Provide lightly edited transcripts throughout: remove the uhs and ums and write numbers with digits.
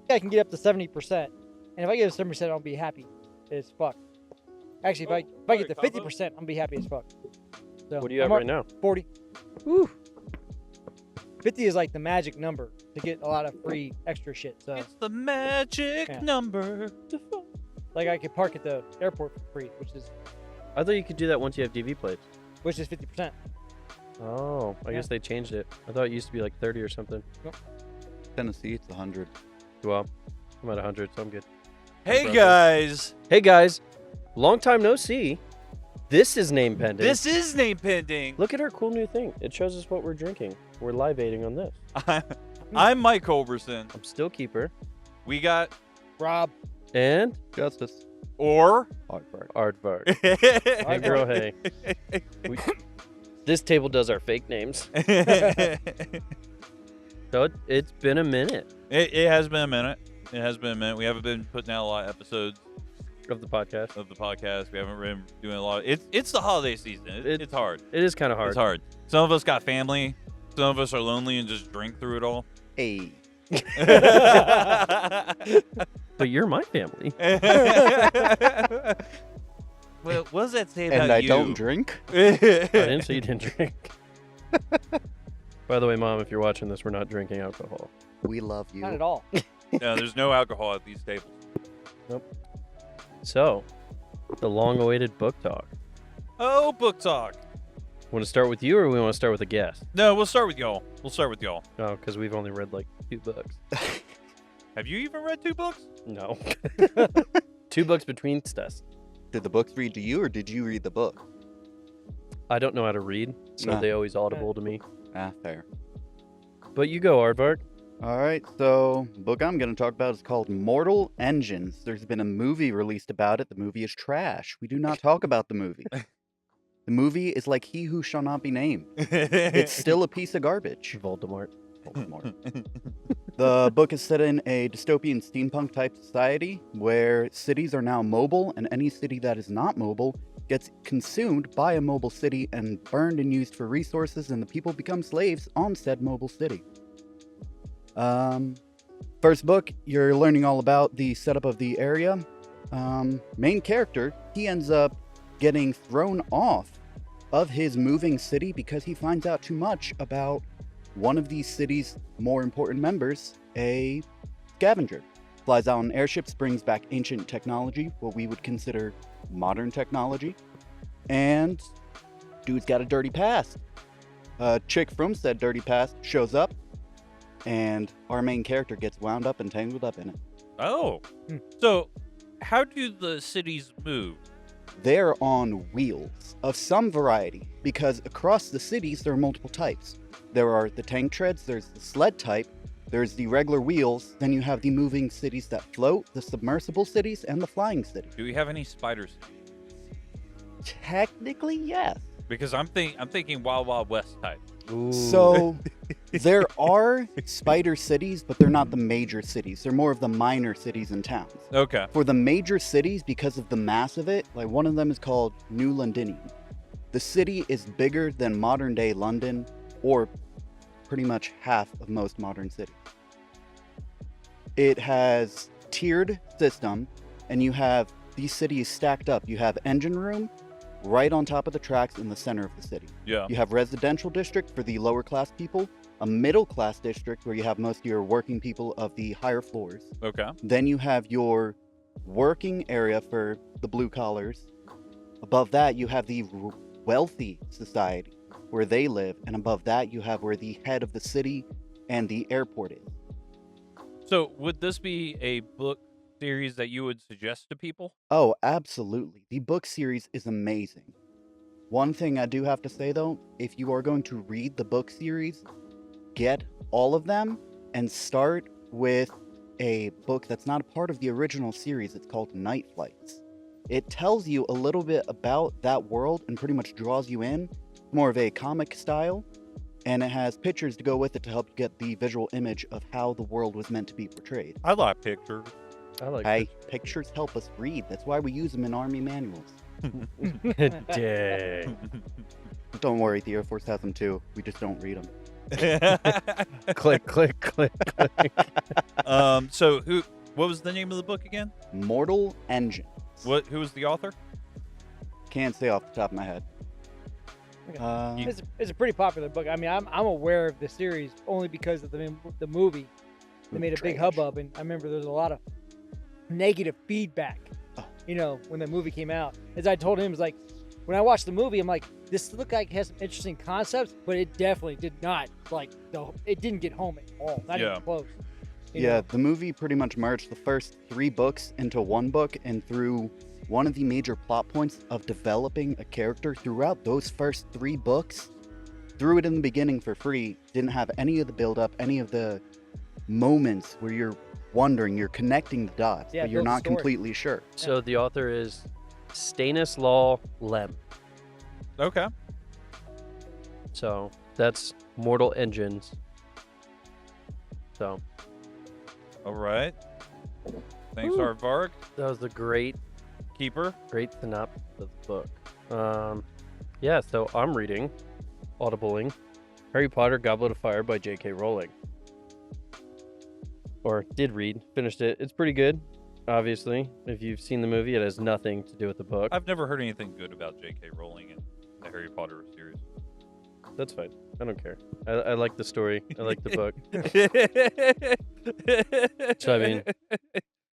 I can get up to 70%. And if I get a 70%, I'll be happy as fuck. Actually, if I get to 50%, I'll be happy as fuck. So, What do you have right now? 40. Woo. 50 is like the magic number to get a lot of free extra shit. So It's the magic number. like I could park at the airport for free, which is I thought you could do that once you have DV plates. 50%. Oh, I guess they changed it. I thought it used to be like 30 or something. Nope. Tennessee, it's 100. Well, I'm at 100, so I'm good. Hey guys, Hey guys, long time no see. This is name pending. this is name pending. Look at our cool new thing. It shows us what we're drinking. We're live-aiding on this. I'm Mike Culberson. I'm still keeper. We got Rob. And Justice. or Aardvark. Hey girl, hey. This table does our fake names. So it's been a minute It has been a minute. It has been a minute. We haven't been putting out a lot of episodes of the podcast. We haven't been doing a lot. It's the holiday season. It's hard. It is kind of hard. It's hard. Some of us got family. Some of us are lonely and just drink through it all. Hey. But you're my family. Well, what does that say about And I you? don't drink? I didn't say you didn't drink. By the way, Mom, if you're watching this, we're not drinking alcohol. We love you. Not at all. No, there's no alcohol at these tables. So, the long-awaited book talk. Oh, book talk. Want to start with you, or we want to start with a guest? No, we'll start with y'all. Oh, because we've only read like 2 books. Have you even read 2 books? No. 2 books between us. Did the books read to you, or did you read the book? I don't know how to read, so Nah. they always audible to me. Ah, fair. But you go, Aardvark. All right, so the book I'm going to talk about is called Mortal Engines. There's been a movie released about it. The movie is trash. We do not talk about the movie. The movie is like He Who Shall Not Be Named. It's still a piece of garbage. Voldemort. Voldemort. The book is set in a dystopian steampunk type society where cities are now mobile, and any city that is not mobile gets consumed by a mobile city and burned and used for resources, and the people become slaves on said mobile city. First book, you're learning all about the setup of the area. Main character, he ends up getting thrown off of his moving city because he finds out too much about one of these city's more important members, a scavenger. Flies out on airships, brings back ancient technology, what we would consider modern technology, and dude's got a dirty past. A chick from said dirty past shows up, and our main character gets wound up and tangled up in it. Oh. So, how do the cities move? They're on wheels of some variety, because across the cities there are multiple types. There are the tank treads, there's the sled type, there's the regular wheels, then you have the moving cities that float, the submersible cities, and the flying cities. Do we have any spiders? Technically, yes. Because I'm thinking Wild Wild West type. Ooh. So there are spider cities, but they're not the major cities. They're more of the minor cities and towns. Okay. For the major cities, because of the mass of it, like one of them is called New Londinium. The city is bigger than modern day London, or pretty much half of most modern cities. It has tiered system, and you have these cities stacked up. You have engine room right on top of the tracks in the center of the city. Yeah. You have residential district for the lower class people, a middle class district where you have most of your working people of the higher floors. Okay. Then you have your working area for the blue collars. Above that, you have the wealthy society where they live. And above that, you have where the head of the city and the airport is. So, would this be a book series that you would suggest to people? Oh, absolutely. The book series is amazing. One thing I do have to say though, if you are going to read the book series, get all of them and start with a book that's not a part of the original series. It's called Night Flights. It tells you a little bit about that world and pretty much draws you in, more of a comic style, and it has pictures to go with it to help you get the visual image of how the world was meant to be portrayed. I like pictures. I like Hey, pictures help us read. That's why we use them in Army manuals. it. Dang. Don't worry, the Air Force has them too. We just don't read them. Click, click, click, click. So what was the name of the book again? Mortal Engine. Who was the author? Can't say off the top of my head. Okay. It's a pretty popular book. I mean, I'm aware of the series only because of the movie. They made a big hubbub, and I remember there was a lot of negative feedback. You know, when the movie came out, as I told him, it was like when I watched the movie, I'm like, this looked like it has some interesting concepts, but it definitely did not it didn't get home at all, not even close. You know? The movie pretty much merged the first 3 books into one book, and through one of the major plot points of developing a character throughout those first 3 books, threw it in the beginning for free, didn't have any of the build-up, any of the moments where you're wondering, you're connecting the dots, but you're not completely sure. So the author is Stanislaw Lem. Okay. So that's Mortal Engines. So. All right. Thanks, Aardvark. That was a great synopsis of the book. Yeah, so I'm reading, audibling, Harry Potter Goblet of Fire by J.K. Rowling. Or did read, finished it. It's pretty good, obviously. If you've seen the movie, it has nothing to do with the book. I've never heard anything good about J.K. Rowling in the Harry Potter series. That's fine. I don't care. I like the story. I like the book. So, I mean,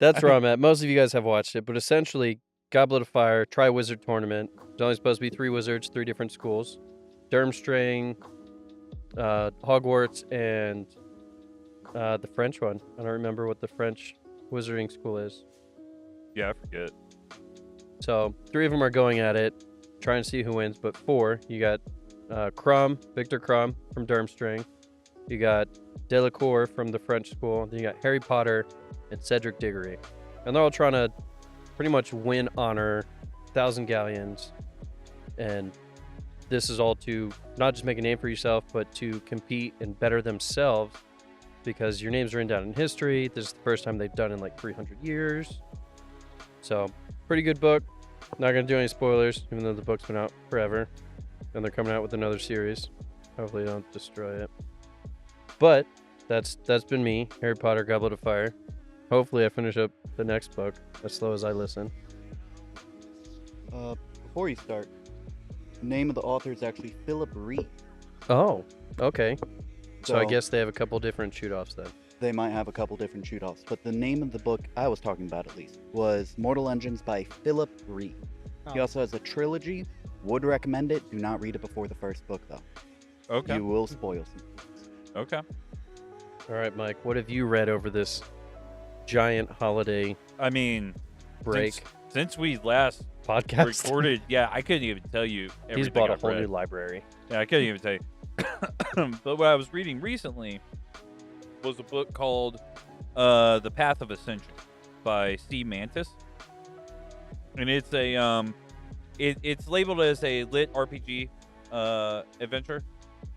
that's where I'm at. Most of you guys have watched it, but essentially, Goblet of Fire, Tri-Wizard Tournament. There's only supposed to be 3 wizards, 3 different schools. Durmstrang, Hogwarts, and the French one. I don't remember what the French wizarding school is. Yeah, I forget. So 3 of them are going at it, trying to see who wins. But 4, you got Victor Crumb from Durmstrang. You got Delacour from the French school. Then you got Harry Potter and Cedric Diggory. And they're all trying to pretty much win honor, 1,000 galleons. And this is all to not just make a name for yourself, but to compete and better themselves, because your name's written down in history. This is the first time they've done in like 300 years. So, pretty good book. Not going to do any spoilers, even though the book's been out forever. And they're coming out with another series. Hopefully they don't destroy it. But, that's been me, Harry Potter Goblet of Fire. Hopefully I finish up the next book as slow as I listen. Before you start, the name of the author is actually Philip Reed. Oh, okay. So I So- guess they have a couple different shoot-offs then. They might have a couple different shoot-offs, but the name of the book I was talking about, at least, was Mortal Engines by Philip Reed. He Oh. also has a trilogy. Would recommend it. Do not read it before the first book, though. Okay. You will spoil some. Okay. All right, Mike, what have you read over this giant holiday I mean, break since we last podcast? recorded, I couldn't even tell you everything He's bought a I've whole read. new library. Yeah, I couldn't even tell you. But what I was reading recently was a book called The Path of Ascension by C. Mantis. And it's a it's labeled as a lit RPG adventure.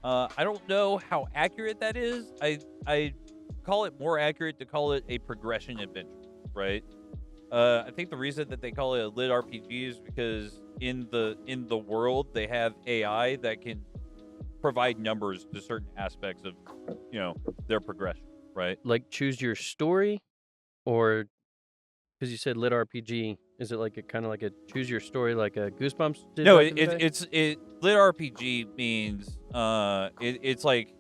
I don't know how accurate that is. I call it more accurate to call it a progression adventure, right? I think the reason that they call it a lit RPG is because in the world they have AI that can provide numbers to certain aspects of, their progression, right? Like choose your story, or because you said lit RPG, is it like a kind of like a choose your story, like a Goosebumps? Did No, back in the day? it's lit RPG means it's like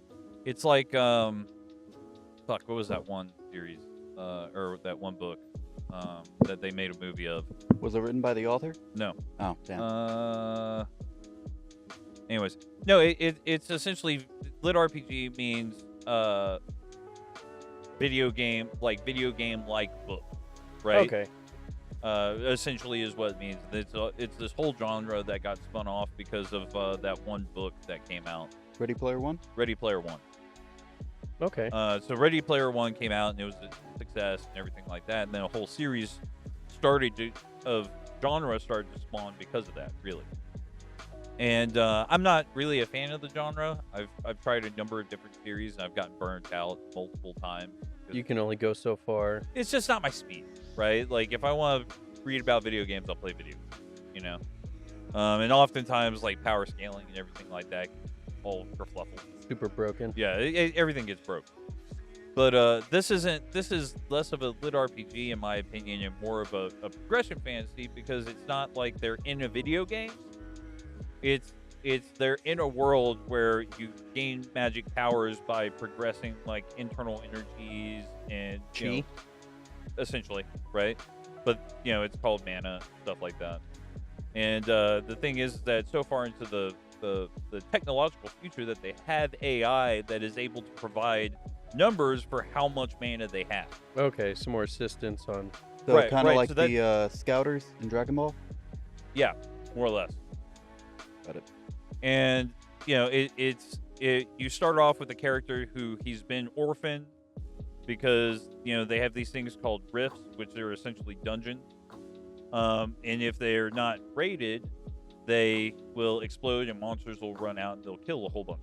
fuck, what was that one series or that one book that they made a movie of? Was it written by the author? No. Oh, damn. Anyways, no, it's essentially lit RPG means video game like book, right? Okay. Essentially is what it means. It's this whole genre that got spun off because of that one book that came out, Ready Player One? Ready Player One. Okay. So Ready Player One came out and it was a success and everything like that, and then a whole series of genre started to spawn because of that, really. And I'm not really a fan of the genre. I've tried a number of different series and I've gotten burnt out multiple times. You can only go so far. It's just not my speed, right? Like if I want to read about video games, I'll play video games, and oftentimes like power scaling and everything like that, all kerfluffle. Super broken. Yeah, everything gets broke. But this is less of a lit RPG in my opinion, and more of a progression fantasy, because it's not like they're in a video game. It's they're in a world where you gain magic powers by progressing like internal energies and Chi, essentially, right? But it's called mana, stuff like that. And the thing is that so far into the technological future that they have AI that is able to provide numbers for how much mana they have. Okay, some more assistance on. So Right, kind of right, like so that- the Scouters in Dragon Ball. Yeah, more or less. Got it. And you start off with a character who he's been orphaned because they have these things called rifts, which are essentially dungeons. And if they're not raided, they will explode and monsters will run out and they'll kill a whole bunch.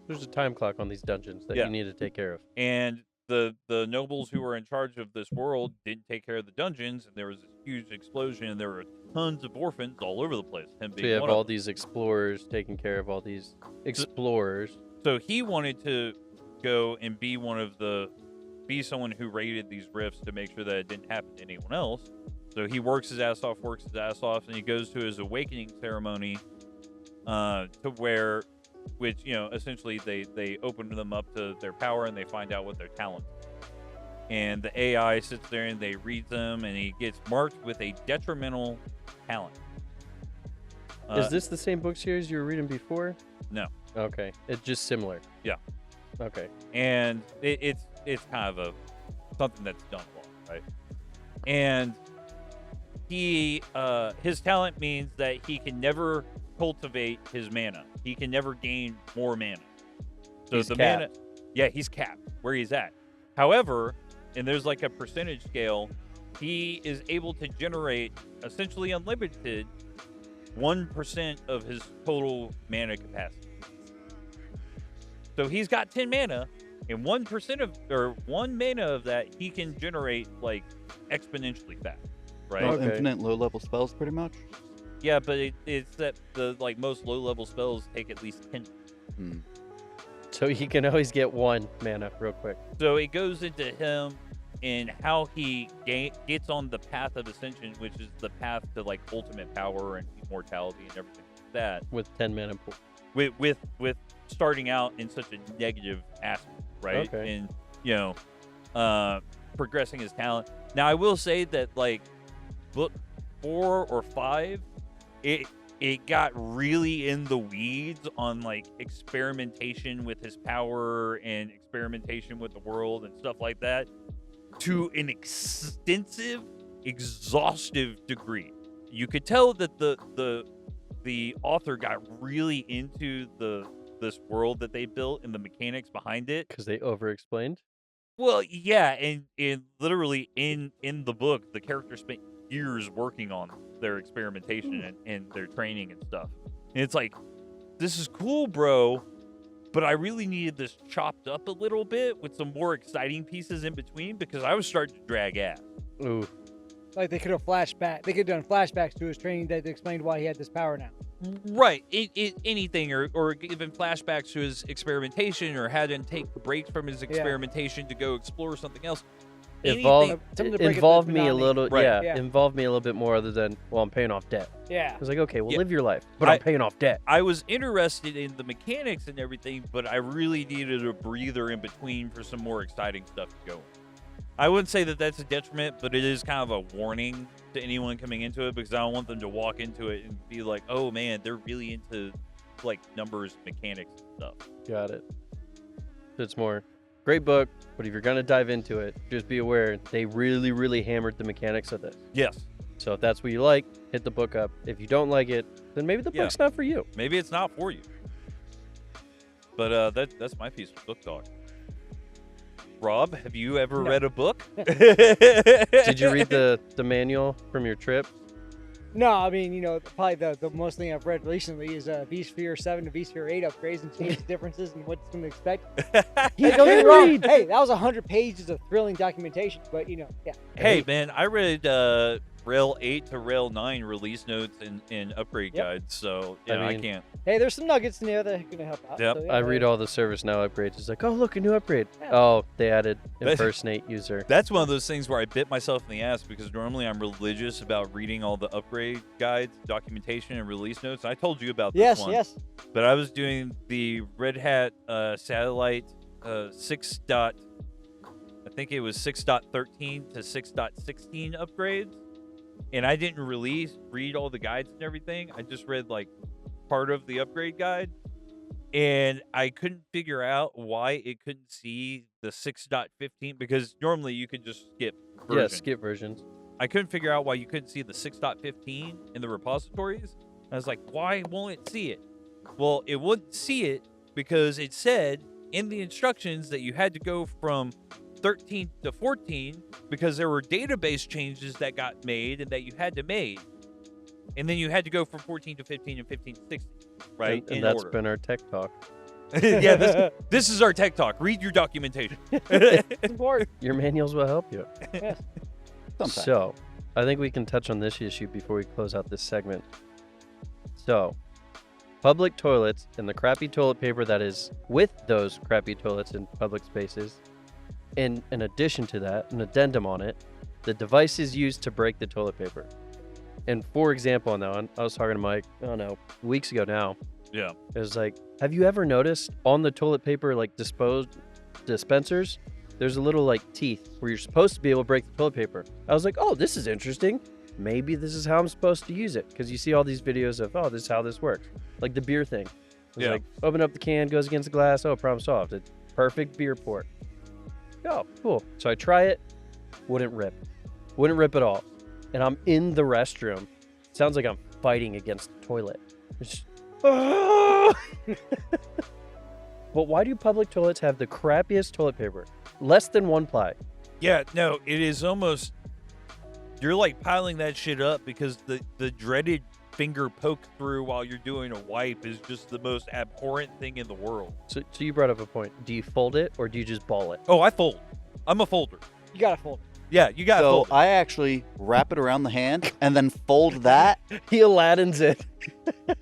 There's a time clock on these dungeons that Yeah. you need to take care of. And the nobles who were in charge of this world didn't take care of the dungeons, and there was this huge explosion, and there were tons of orphans all over the place. Him So being you have one of all them. these explorers taking care of all these explorers. So he wanted to go and be someone who raided these rifts to make sure that it didn't happen to anyone else. So he works his ass off, and he goes to his awakening ceremony, which essentially they open them up to their power and they find out what their talent is. And the AI sits there and they read them, and he gets marked with a detrimental talent. Is this the same book series you were reading before? No. Okay, it's just similar. Yeah. Okay. And it's kind of something that's done well, right? And his talent means that he can never cultivate his mana. He can never gain more mana. So He's the capped. mana, he's capped where he's at. However, and there's like a percentage scale, he is able to generate essentially unlimited 1% of his total mana capacity. So he's got 10 mana, and 1 mana of that he can generate like exponentially fast, right? Well, Okay. infinite low-level spells, pretty much. Yeah, but it's that the most low-level spells take at least 10. Hmm. So he can always get 1 mana real quick. So it goes into him and how he gets on the path of ascension, which is the path to like ultimate power and immortality and everything like that. With 10 mana pool. With starting out in such a negative aspect, right? Okay. And progressing his talent. Now I will say that like book 4 or 5, it got really in the weeds on like experimentation with his power and experimentation with the world and stuff like that, to an extensive, exhaustive degree. You could tell that the author got really into this world that they built and the mechanics behind it. Because they over-explained. Well, yeah, and literally in the book, the character spent years working on their experimentation and their training and stuff. And it's like, this is cool, bro, but I really needed this chopped up a little bit with some more exciting pieces in between, because I was starting to drag ass. Ooh. Like they could have flashback. They could have done flashbacks to his training that explained why he had this power now. Right. Anything, or given flashbacks to his experimentation, or had him take breaks from his experimentation to go explore something else. Involve Something to break up the me a monotony. little, Right. Yeah. involve me a little bit more other than, well, I'm paying off debt. Yeah. I was like, okay, well, Yeah. live your life, but I'm paying off debt. I was interested in the mechanics and everything, but I really needed a breather in between for some more exciting stuff to go. I wouldn't say that that's a detriment, but it is kind of a warning to anyone coming into it, because I don't want them to walk into it and be like, oh man, they're really into like numbers, mechanics, and stuff. Got it. So it's more, great book, but if you're going to dive into it, just be aware they really, really hammered the mechanics of this. Yes. So if that's what you like, hit the book up. If you don't like it, then maybe the Yeah. book's not for you. Maybe it's not for you. But that's my piece of book talk. Rob, have you ever read a book? Did you read the manual from your trip? No, I mean, probably the most thing I've read recently is V-Sphere 7 to V-Sphere 8 upgrades and change differences and what's going to expect. You Don't get can me wrong. read. Hey, that was 100 pages of thrilling documentation, but yeah. Hey, man, I read Rail 8 to Rail 9 release notes and upgrade Yep. guides. So I yeah, I mean- can't. Hey, there's some nuggets in there that are gonna help out. Yep. So, yeah, I read all the ServiceNow upgrades. It's like, oh, look, a new upgrade. Yeah. Oh, they added That's- impersonate user. That's one of those things where I bit myself in the ass because normally I'm religious about reading all the upgrade guides, documentation, and release notes. I told you about this Yes, one. yes. But I was doing the Red Hat satellite 6. I think it was 6.13 to 6.16 upgrades, and I didn't read all the guides and everything. I just read like part of the upgrade guide, and I couldn't figure out why it couldn't see the 6.15 because normally you could just skip Yeah, version. skip versions. I couldn't figure out why you couldn't see the 6.15 in the repositories. I was like, why won't it see it? Well, it wouldn't see it because it said in the instructions that you had to go from 13 to 14 because there were database changes that got made and that you had to make. And then you had to go from 14 to 15 and 15 to 16, right? And in that's order. been our tech talk. Yeah, this is our tech talk. Read your documentation. It's important. Your manuals will help you. Yes. Sometimes. So, I think we can touch on this issue before we close out this segment. So, public toilets and the crappy toilet paper that is with those crappy toilets in public spaces. And in addition to that, an addendum on it, the devices used to break the toilet paper. And for example, now I was talking to Mike, I don't know, weeks ago now. Yeah. It was like, have you ever noticed on the toilet paper like dispensers, there's a little like teeth where you're supposed to be able to break the toilet paper. I was like, oh, this is interesting. Maybe this is how I'm supposed to use it. Because you see all these videos of, oh, this is how this works. Like the beer thing. It's Yeah. like, open up the can, goes against the glass. Oh, problem solved. It's perfect beer port. Oh, cool. So I try it. Wouldn't rip. Wouldn't rip at all. And I'm in the restroom. Sounds like I'm fighting against the toilet. It's just, But why do public toilets have the crappiest toilet paper? Less than one ply. Yeah, no, it is almost. You're like piling that shit up because the dreaded finger poke through while you're doing a wipe is just the most abhorrent thing in the world. So you brought up a point. Do you fold it or do you just ball it? Oh, I fold. I'm a folder. You gotta fold it. Yeah, you got to So fold. I actually wrap it around the hand and then fold that He Aladdin's it.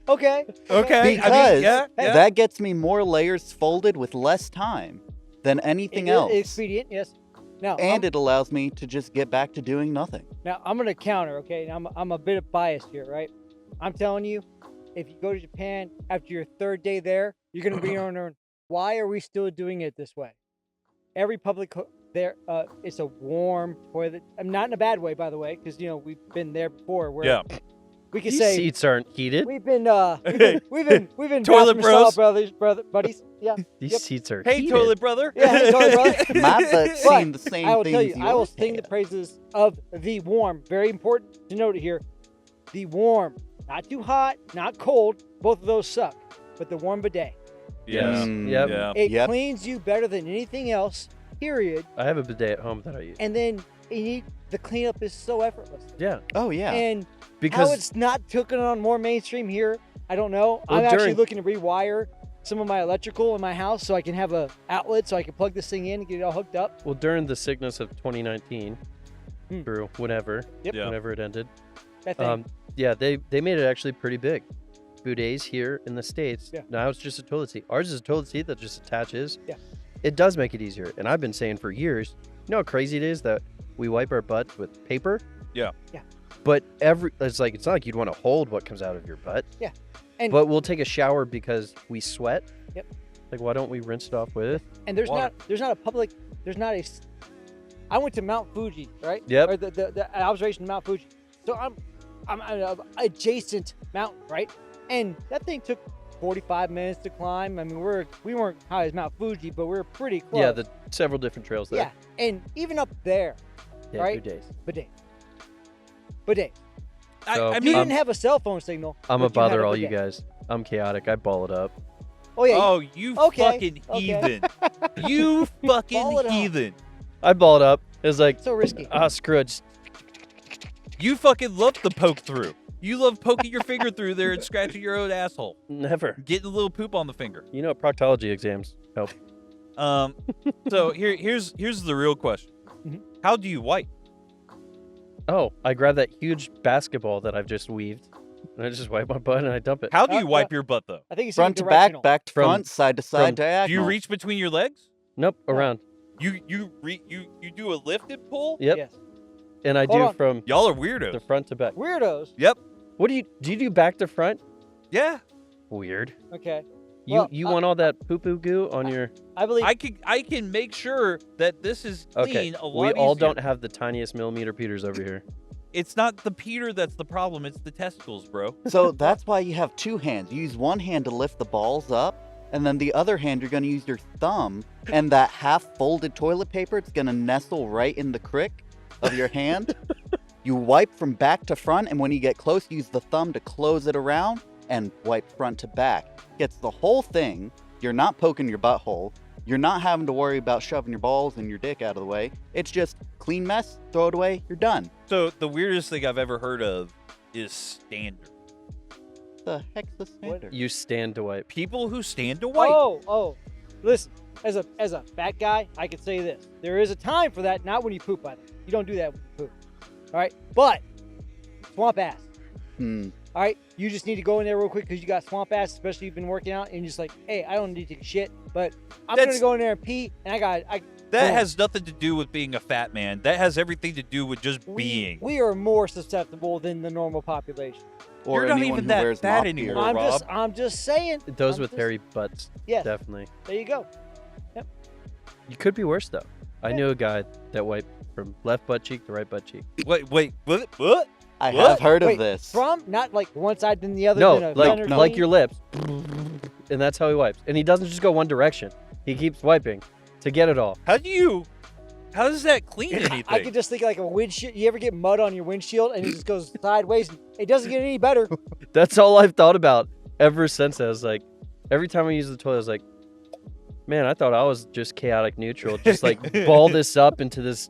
Okay. Okay. because yeah. that gets me more layers folded with less time than anything else. Expedient, yes. Now, And it allows me to just get back to doing nothing. now I'm gonna counter. Okay, now I'm a bit biased here, right? I'm telling you, if you go to Japan after your third day there, you're gonna be wondering why are we still doing it this way? Every public there, it's a warm toilet. I'm not in a bad way, by the way, because we've been there before. Where Yeah. we can These say seats aren't heated. we've been Toilet bathroom stall bros. buddies. Yeah. These Yep. seats are Hey, heated. toilet brother. Yeah, hey, toilet brother. My butt's But seen the same I will thing tell as you, I will yours sing the have. praises of the warm. Very important to note it here. The warm, not too hot, not cold. Both of those suck. But the warm bidet, Yeah. Yep. Yeah. it Yep. cleans you better than anything else. Period. I have a bidet at home that I use. And then the cleanup is so effortless. Yeah. Oh, yeah. And how Because it's not taken on more mainstream here, I don't know. Well, I'm actually during- looking to rewire some of my electrical in my house so I can have a outlet so I can plug this thing in and get it all hooked up. well, during the sickness of 2019, Hmm. through whenever, Yep. Yeah. whenever it ended, That thing. yeah, they made it actually pretty big. Bidets here in the States, Yeah. now it's just a toilet seat. Ours is a toilet seat that just attaches. Yeah. It does make it easier. And I've been saying for years, you know how crazy it is that we wipe our butts with paper? Yeah. Yeah. But it's not like you'd want to hold what comes out of your butt. Yeah. And- but we'll take a shower because we sweat. Yep. Like, why don't we rinse it off with? And there's Water. not a I went to Mount Fuji, right? Yep. Or the observation of Mount Fuji. So I'm an adjacent mountain, right? And that thing took 45 minutes to climb. I mean, we weren't high as Mount Fuji, but we were pretty close. Yeah, the several different trails there. Yeah. And even up there, Yeah, right? bidets. bidet. So, I You mean, didn't have a cell phone signal. I'm but gonna you had bother a all you bidet. guys. I'm chaotic. I ball it up. Oh yeah. oh, you Okay, fucking okay. heathen. You Ball fucking it up. heathen. I ball it up. It was like, so risky. screw it. Just- You fucking love the poke through. You love poking your finger through there and scratching your own asshole. Never. Getting a little poop on the finger. You know, proctology exams help. So here's the real question. Mhm. How do you wipe? Oh, I grab that huge basketball that I've just weaved, and I just wipe my butt and I dump it. How do you wipe your butt though? I think it's Front to back, directional. back to From- front, side to side, Do diagonal. you reach between your legs? Nope, No. around. You do a lifted pull? Yep, Yes. and I Hold do on. from Y'all are weirdos. the front to back. Weirdos. Yep. What do you do back to front? Yeah. Weird. Okay. You Well, you want all that poo poo goo on your? I believe. I can make sure that this is clean Okay, a lot we all easier. don't have the tiniest millimeter Peters over here. It's not the Peter that's the problem. It's the testicles, bro. So that's why you have two hands. You use one hand to lift the balls up, and then the other hand you're going to use your thumb, and that half-folded toilet paper, it's going to nestle right in the crick of your hand. You wipe from back to front, and when you get close, use the thumb to close it around and wipe front to back. Gets the whole thing. You're not poking your butthole. You're not having to worry about shoving your balls and your dick out of the way. It's just clean mess, throw it away, you're done. So the weirdest thing I've ever heard of is standard. The heck's the standard? You stand to wipe. People who stand to wipe. Oh. Listen, as a fat guy, I can say this: there is a time for that. Not when you poop, by the way. You don't do that when you poop. All right, but swamp ass. All right, you just need to go in there real quick because you got swamp ass, especially if you've been working out, and you're just like, hey, I don't need to take a shit, but I'm That's- gonna go in there and pee, and That boom. has nothing to do with being a fat man. That has everything to do with just being. We are more susceptible than the normal population. Or You're not anyone even who that wears fat mop anymore. gear. Rob. I'm just saying. Those I'm with just- hairy butts, Yes. definitely. There you go. You could be worse though. I knew a guy that wiped from left butt cheek to right butt cheek. Wait, what? I What? have heard Wait, of this. From not like one side then the other. No, then a like center like clean? your lips, and that's how he wipes. And he doesn't just go one direction. He keeps wiping to get it all. How does that clean anything? I could just think like a windshield. You ever get mud on your windshield and it just goes sideways? And it doesn't get any better. That's all I've thought about ever since. I was like, every time I use the toilet, I was like, man, I thought I was just chaotic neutral. Just like ball this up into this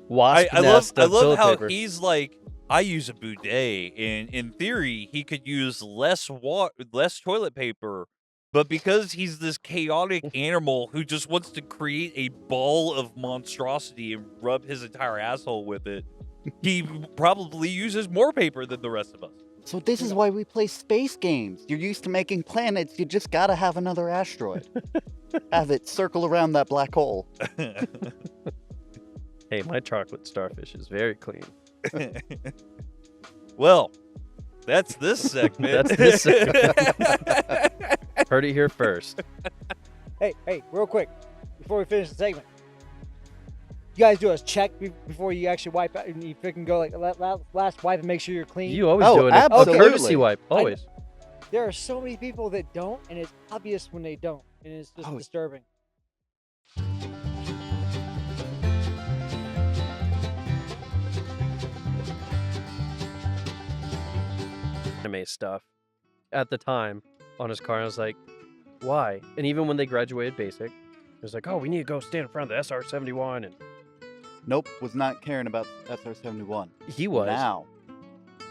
wasp I nest love of toilet how paper. he's like, I use a bidet, and in theory, he could use less toilet paper, but because he's this chaotic animal who just wants to create a ball of monstrosity and rub his entire asshole with it, he probably uses more paper than the rest of us. So this is why we play space games. You're used to making planets, you just gotta have another asteroid. Have it circle around that black hole. Hey, my chocolate starfish is very clean. Well, that's this segment. That's this segment. Heard it here first. Hey, real quick, before we finish the segment, you guys do a check before you actually wipe out, and you freaking go like last wipe and make sure you're clean. You always Oh, do it. absolutely. A courtesy wipe, always. There are so many people that don't, and it's obvious when they don't, and it's just Oh. disturbing. Anime stuff. At the time, on his car, I was like, why? And even when they graduated basic, it was like, oh, we need to go stand in front of the SR-71, and Nope, was not caring about SR-71. he was. Now,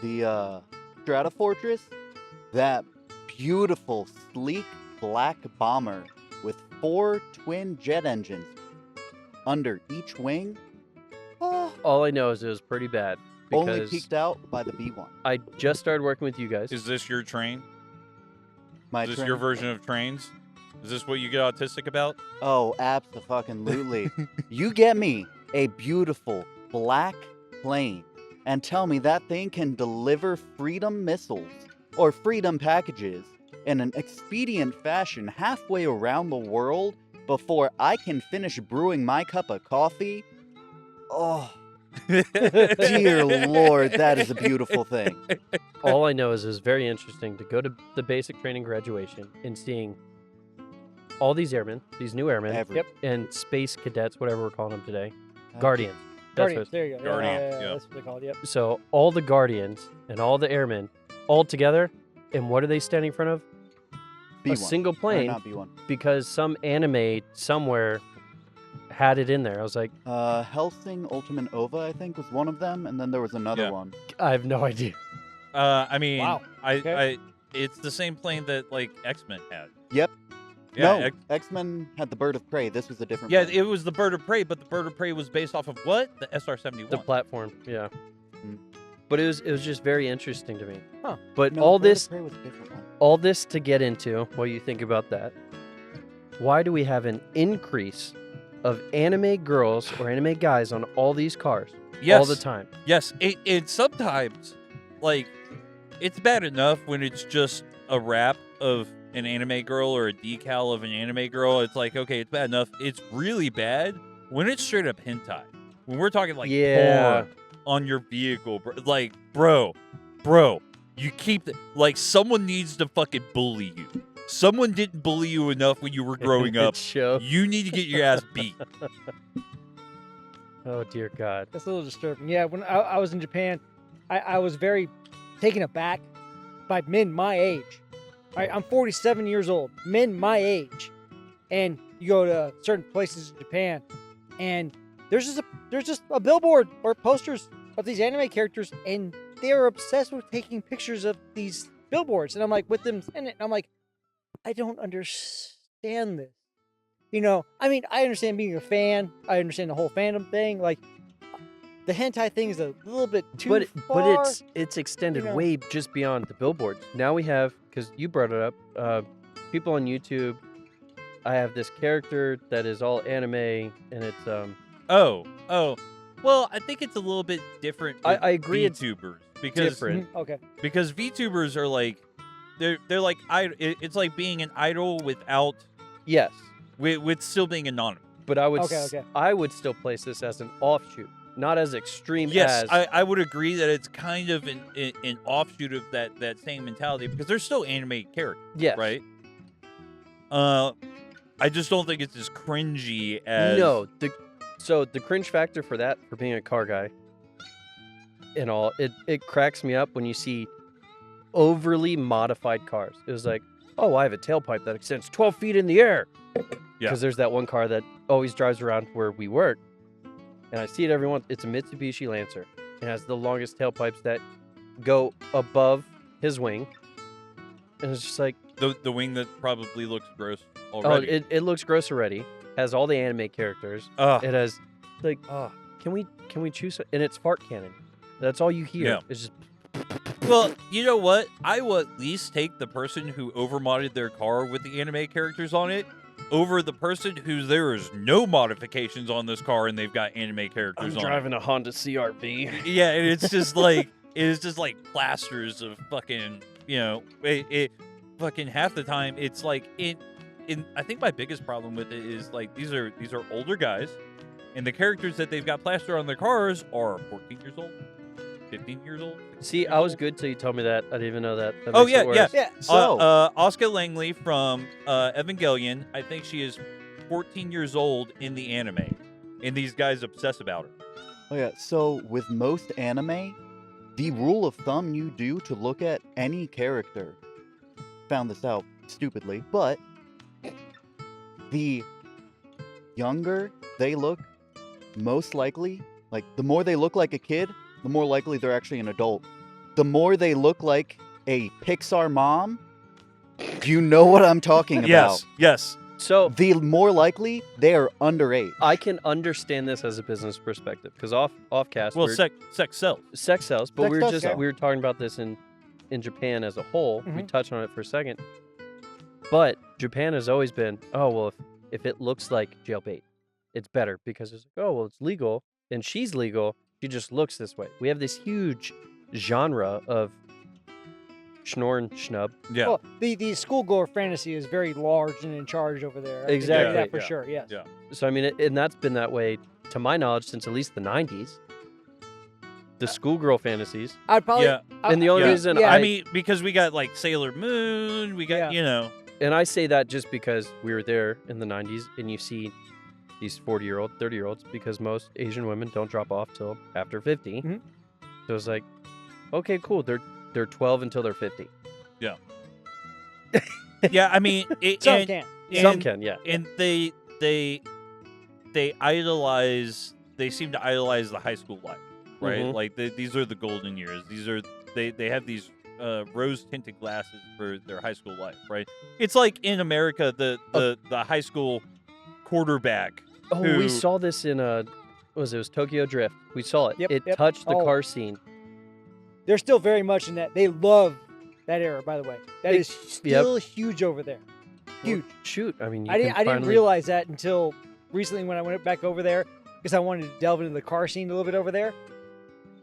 the Strata Fortress, that beautiful, sleek black bomber with 4 twin jet engines under each wing, All I know is it was pretty bad only because peaked out by the B1. I just started working with you guys. Is this your train? My Is this train- your version of trains? Is this what you get autistic about? Oh, abso-fucking-lutely. You get me a beautiful black plane and tell me that thing can deliver freedom missiles or freedom packages in an expedient fashion halfway around the world before I can finish brewing my cup of coffee? Oh, dear Lord, that is a beautiful thing. All I know is it was very interesting to go to the basic training graduation and seeing all these airmen, these new airmen, Every- and space cadets, whatever we're calling them today, guardians. That's Guardians, there you go. Guardian, Yeah, yeah. that's what they call it. Yep. So all the guardians and all the airmen all together, and what are they standing in front of? B1. A single Or plane, not B1. because some anime somewhere had it in there. I was like, Helsing Ultimate Ova, I think, was one of them, and then there was another Yeah. one. I have no idea. I mean, Wow. Okay. it's the same plane that like X-Men had. Yep. Yeah, No, X-Men had the Bird of Prey. This was a different yeah, plane. it was the Bird of Prey, but the Bird of Prey was based off of what? The SR-71. The platform, yeah. But it was just very interesting to me. Huh. But No, all Bird of this Prey was a different one. all this to get into while you think about that. Why do we have an increase of anime girls or anime guys on all these cars all the time? Yes, it sometimes, like, it's bad enough when it's just a wrap of an anime girl or a decal of an anime girl. It's like, okay, it's bad enough. It's really bad when it's straight up hentai. When we're talking like porn on your vehicle, like, bro, you keep like someone needs to fucking bully you. Someone didn't bully you enough when you were growing up. You need to get your ass beat. Oh dear God, that's a little disturbing. Yeah, when I was in Japan, I was very taken aback by men my age. I'm 47 years old. Men my age, and you go to certain places in Japan, and there's just a billboard or posters of these anime characters, and they're obsessed with taking pictures of these billboards, and I'm like with them in it. And I'm like, I don't understand this. You know, I mean, I understand being a fan. I understand the whole fandom thing. Like, the hentai thing is a little bit too far. But it's extended way just beyond the billboards. Now we have, because you brought it up, people on YouTube. I have this character that is all anime, and it's Well, I think it's a little bit different. I agree. VTubers, because different. Okay. Because VTubers are like, they're like, it's like being an idol without. Yes. With still being anonymous. But I would still place this as an offshoot, not as extreme as... Yes, I would agree that it's kind of an offshoot of that same mentality, because they're still anime characters, right? I just don't think it's as cringy as... No, so the cringe factor for that, for being a car guy and all, it cracks me up when you see overly modified cars. It was like, oh, I have a tailpipe that extends 12 feet in the air. Because there's that one car that always drives around where we work, and I see it every once. It's a Mitsubishi Lancer. It has the longest tailpipes that go above his wing, and it's just like the wing that probably looks gross already. Oh, it looks gross already. Has all the anime characters. It has like, can we choose? And it's fart cannon. That's all you hear. Yeah. It's just. Well, you know what? I will at least take the person who overmodded their car with the anime characters on it over the person who there is no modifications on this car and they've got anime characters on it. I'm driving a Honda CRV. Yeah, and it's just like plasters of fucking, it fucking half the time it's like in I think my biggest problem with it is like these are older guys, and the characters that they've got plastered on their cars are 14 years old. 15 years old. See, I was good till you told me that. I didn't even know that. Oh, yeah. So, Oscar Langley from Evangelion, I think she is 14 years old in the anime, and these guys obsess about her. Oh, yeah. So, with most anime, the rule of thumb you do to look at any character, found this out stupidly, but the younger they look, most likely, like, the more they look like a kid, the more likely they're actually an adult. The more they look like a Pixar mom, you know what I'm talking about. Yes. So the more likely they are underage. I can understand this as a business perspective, because off cast. Well, sex sells. Sex sells, but Sex we were talking about this in Japan as a whole. Mm-hmm. We touched on it for a second, but Japan has always been, oh well, if it looks like jailbait, it's better because it's like, oh well, it's legal and she's legal. She just looks this way. We have this huge genre of schnorr and schnub. Yeah. Well, the schoolgirl fantasy is very large and in charge over there. Exactly. Yeah, for sure. Yes. Yeah. So I mean, and that's been that way, to my knowledge, since at least the '90s. The schoolgirl fantasies. I'd probably. Yeah. And the only reason yeah. I mean, because we got like Sailor Moon, we got And I say that just because we were there in the '90s, and you see these 40-year-old, 30-year-olds, because most Asian women don't drop off till after 50. Mm-hmm. So it's like, okay, cool. They're 12 until they're 50. Yeah. Yeah, I mean, Some can. Some can, yeah. And they idolize. They seem to idolize the high school life, right? Mhm. Like these are the golden years. These are they have these rose tinted glasses for their high school life, right? It's like in America, the high school quarterback. Oh, we saw this in it was Tokyo Drift. We saw it. Yep, it yep. touched the Oh. car scene. they're still very much in that. They love that era, by the way. That is still huge over there. Huge. Well, shoot, I mean, I didn't realize that until recently when I went back over there because I wanted to delve into the car scene a little bit over there.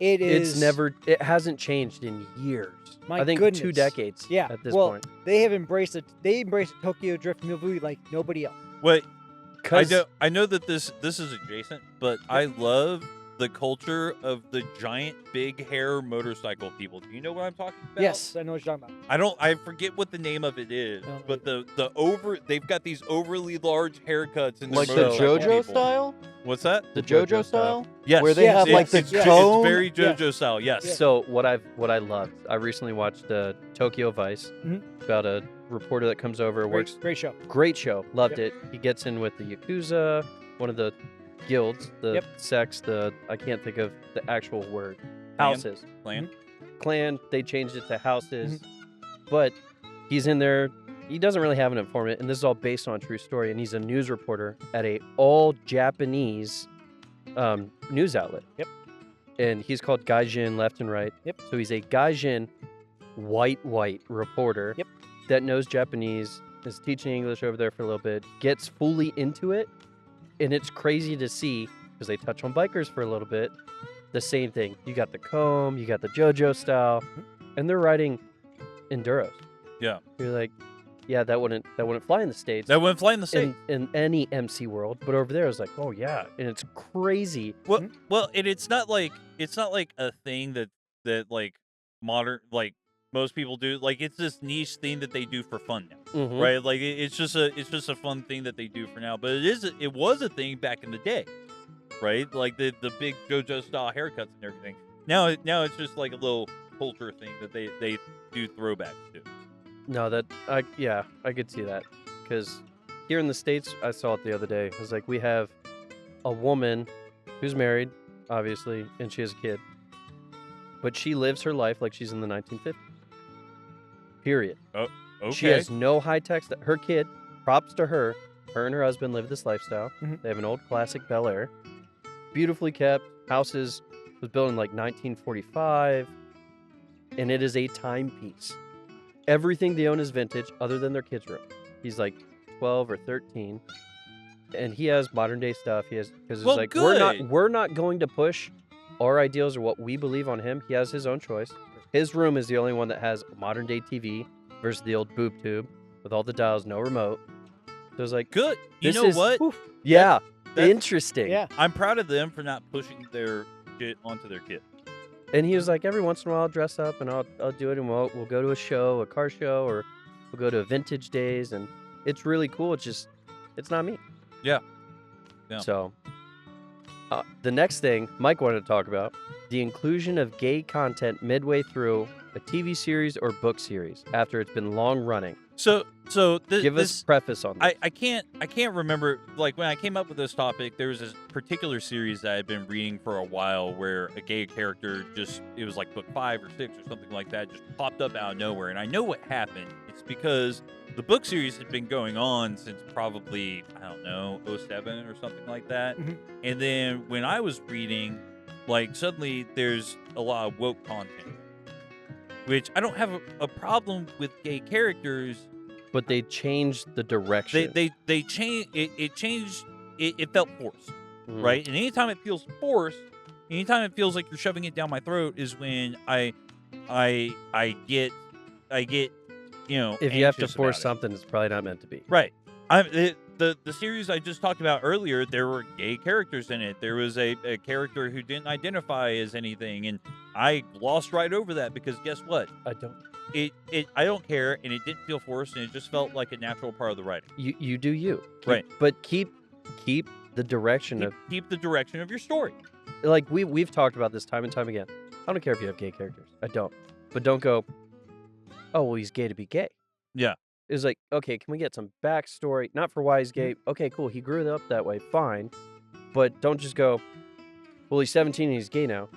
It hasn't changed in years. I think goodness. 2 decades. Yeah. At this point, they have embraced it. They embraced a Tokyo Drift movie like nobody else. Wait, I know that this is adjacent, but I love the culture of the giant big hair motorcycle people. Do you know what I'm talking about? Yes, I know what you're talking about. I forget what the name of it is, but they've got these overly large haircuts in like the JoJo style. What's that? The JoJo style? Yes. Where they have like the cone. It's very JoJo style. Yes. So what I loved, I recently watched Tokyo Vice about a reporter that comes over. Great show. Great show. Loved it. He gets in with the Yakuza, one of the guilds, the sects, I can't think of the actual word. Houses. Clan. They changed it to houses. But he's in there. He doesn't really have an informant, and this is all based on a true story, and he's a news reporter at a all-Japanese news outlet. Yep. And he's called Gaijin left and right. Yep. So he's a Gaijin white reporter that knows Japanese, is teaching English over there for a little bit, gets fully into it, and it's crazy to see, because they touch on bikers for a little bit, the same thing. You got the comb, you got the JoJo style, and they're riding enduros. Yeah. You're like, yeah, that wouldn't fly in the States. That wouldn't fly in the States. In any MC world, but over there, it's like, oh yeah, and it's crazy. Well, and it's not like a thing that like modern, like most people do. Like, it's this niche thing that they do for fun now, right? Like it's just a fun thing that they do for now. But it was a thing back in the day, right? Like the big JoJo style haircuts and everything. Now it's just like a little culture thing that they do throwbacks to. No, I could see that, because here in the States, I saw it the other day. It was like, we have a woman who's married, obviously, and she has a kid, but she lives her life like she's in the 1950s. Period. Oh, okay. She has no high tech stuff. Her kid, props to her. Her and her husband live this lifestyle. They have an old classic Bel Air, beautifully kept. Houses was built in like 1945, and it is a timepiece. Everything they own is vintage, other than their kids' room. He's like 12 or 13, and he has modern day stuff. Because it's like, we're not going to push our ideals or what we believe on him. He has his own choice. His room is the only one that has a modern day TV versus the old boob tube with all the dials, no remote. So it's like, good. You know what? Yeah, interesting. Yeah, I'm proud of them for not pushing their shit onto their kid. And he was like, every once in a while, I'll dress up and I'll do it, and we'll go to a show, a car show, or we'll go to vintage days, and it's really cool. It's not me. Yeah. So, the next thing Mike wanted to talk about, the inclusion of gay content midway through a TV series or book series after it's been long running. So give us preface on this. I can't remember, like, when I came up with this topic, there was this particular series that I had been reading for a while where a gay character it was like book 5 or 6 or something like that, just popped up out of nowhere. And I know what happened. It's because the book series had been going on since probably, I don't know, 07 or something like that. And then when I was reading, like, suddenly there's a lot of woke content, which I don't have a problem with gay characters. But they changed the direction. They changed it. Changed it. It felt forced, right? And anytime it feels forced, anytime it feels like you're shoving it down my throat, is when I get if you have to force something, it's probably not meant to be. Right. The series I just talked about earlier, there were gay characters in it. There was a character who didn't identify as anything, and I glossed right over that because guess what? I don't care, and it didn't feel forced, and it just felt like a natural part of the writing. You do you. Right. But keep the direction keep the direction of your story. Like we've talked about this time and time again. I don't care if you have gay characters. I don't. But don't go, oh, well, he's gay to be gay. Yeah. It's like, okay, can we get some backstory? Not for why he's gay. Okay, cool. He grew up that way. Fine. But don't just go, well, he's 17 and he's gay now.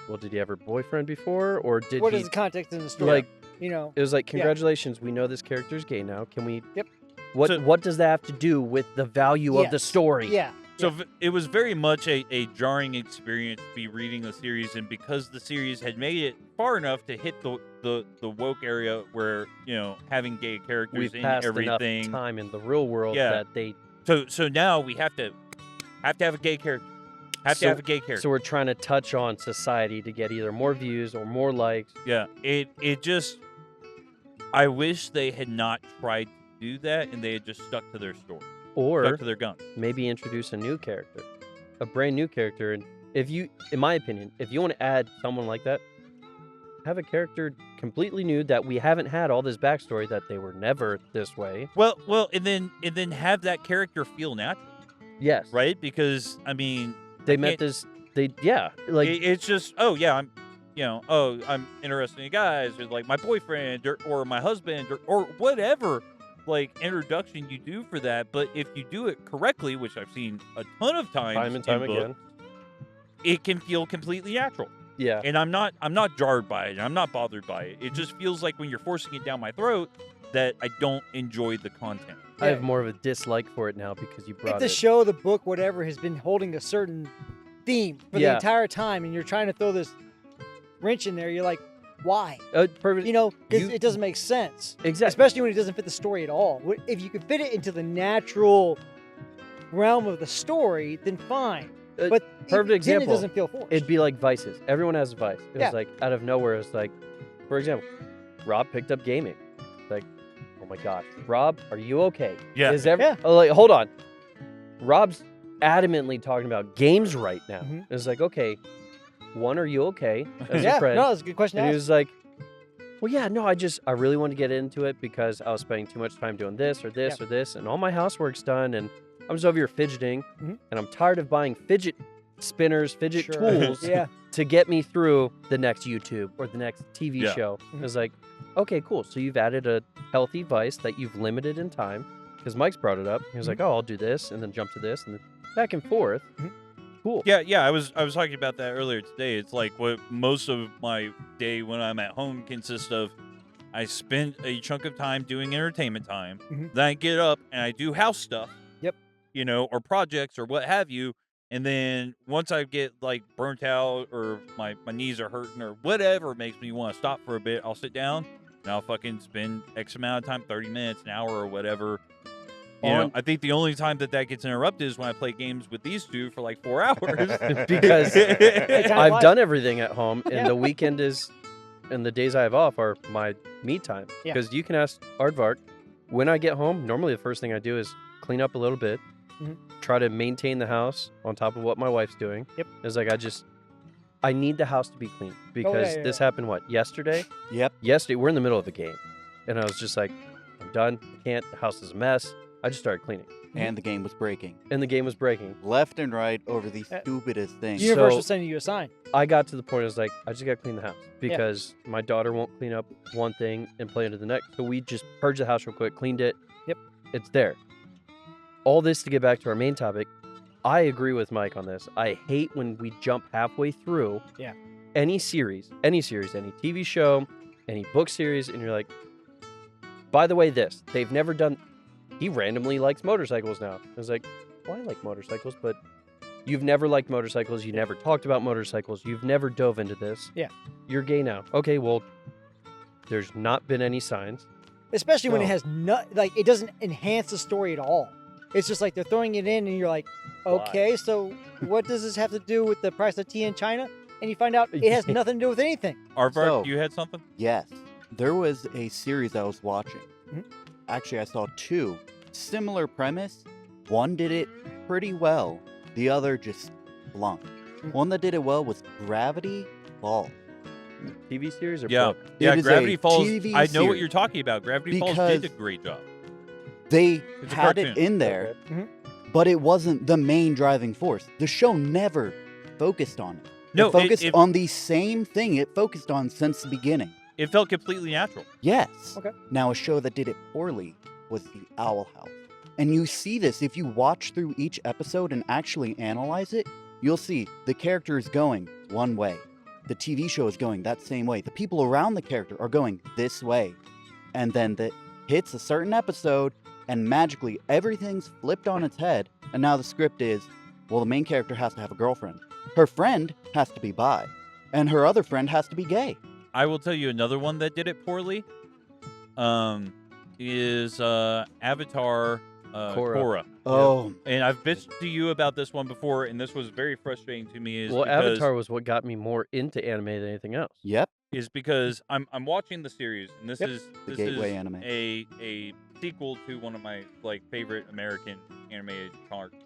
Well, did he have a boyfriend before? Or did what is the context in the story? Like, it was like, congratulations, we know this character's gay now. Can we? Yep. What does that have to do with the value of the story? Yeah. So it was very much a jarring experience to be reading the series, and because the series had made it far enough to hit the woke area where, having gay characters We've in passed everything. enough time in the real world that they. So now we have to have a gay character. To have a gay character. So we're trying to touch on society to get either more views or more likes. Yeah. It just. I wish they had not tried to do that, and they had just stuck to their story. Or stuck to their guns. Maybe introduce a new character, a brand new character. And in my opinion, if you want to add someone like that, have a character completely new that we haven't had all this backstory that they were never this way. Well, and then have that character feel natural. Yes. Right? Because they met this. It's just I'm interested in guys, or like my boyfriend, or my husband, or whatever. Like introduction you do for that, but if you do it correctly, which I've seen a ton of times, time and time again, it can feel completely natural. Yeah, and I'm not jarred by it. I'm not bothered by it. It just feels like when you're forcing it down my throat that I don't enjoy the content. I have more of a dislike for it now because you brought the show, the book, whatever has been holding a certain theme for the entire time, and you're trying to throw this wrench in there. You're like, why? Perfect. Because it doesn't make sense. Exactly. Especially when it doesn't fit the story at all. If you can fit it into the natural realm of the story, then fine. But perfect example. Then it doesn't feel forced. It'd be like vices. Everyone has a vice. It was like out of nowhere. It's like, for example, Rob picked up gaming. Like, oh my gosh, Rob, are you okay? Yeah. Oh, like, hold on. Rob's adamantly talking about games right now. Mm-hmm. It's like, okay. One, are you okay? As a friend. No, that's a good question. And he was like, well, yeah, no, I really want to get into it because I was spending too much time doing this or this or this, and all my housework's done, and I'm just over here fidgeting, and I'm tired of buying fidget spinners, fidget tools to get me through the next YouTube or the next TV show. It was like, okay, cool. So you've added a healthy vice that you've limited in time, because Mike's brought it up. He was like, oh, I'll do this, and then jump to this, and then back and forth. Cool. Yeah. I was talking about that earlier today. It's like what most of my day when I'm at home consists of. I spend a chunk of time doing entertainment time. Then I get up and I do house stuff. Yep. Or projects or what have you. And then once I get like burnt out or my knees are hurting or whatever makes me want to stop for a bit, I'll sit down and I'll fucking spend X amount of time, 30 minutes, an hour or whatever. I think the only time that gets interrupted is when I play games with these two for like 4 hours. Because I've done everything at home, and the weekend and the days I have off are my me time. Because you can ask Aardvark, when I get home, normally the first thing I do is clean up a little bit, try to maintain the house on top of what my wife's doing. Yep. It's like I need the house to be clean because this happened, yesterday? Yep. Yesterday, we're in the middle of the game, and I was just like, I'm done. I can't. The house is a mess. I just started cleaning. And the game was breaking. Left and right over the stupidest things. Universal sending you a sign. I got to the point, I was like, I just got to clean the house. Because my daughter won't clean up one thing and play into the next. So we just purged the house real quick, cleaned it. Yep. It's there. All this to get back to our main topic. I agree with Mike on this. I hate when we jump halfway through any series, any TV show, any book series, and you're like, by the way, they've never done... He randomly likes motorcycles now. I was like, well, I like motorcycles, but you've never liked motorcycles. You never talked about motorcycles. You've never dove into this. Yeah. You're gay now. Okay, well, there's not been any signs. Especially when it has it doesn't enhance the story at all. It's just like they're throwing it in and you're like, okay, so what does this have to do with the price of tea in China? And you find out it has nothing to do with anything. Aardvark, you had something? Yes. There was a series I was watching. Actually, I saw two. Similar premise. One did it pretty well. The other just flunked. One that did it well was Gravity Falls. TV series or book? Yeah, Gravity Falls. I know what you're talking about. Gravity Falls did a great job. They had it in there, but it wasn't the main driving force. The show never focused on it. No, it focused on the same thing it focused on since the beginning. It felt completely natural. Yes. Okay. Now, a show that did it poorly was The Owl House. And you see this, if you watch through each episode and actually analyze it, you'll see the character is going one way. The TV show is going that same way. The people around the character are going this way. And then that hits a certain episode, and magically everything's flipped on its head, and now the script is, Well, the main character has to have a girlfriend. Her friend has to be bi. And her other friend has to be gay. I will tell you another one that did it poorly. Is Avatar Korra. Oh. And I've bitched to you about this one before, and this was very frustrating to me. Well, Avatar was what got me more into anime than anything else. Yep. Is because I'm watching the series, and this Yep. is The this gateway is anime. a sequel to one of my favorite American animated cartoons,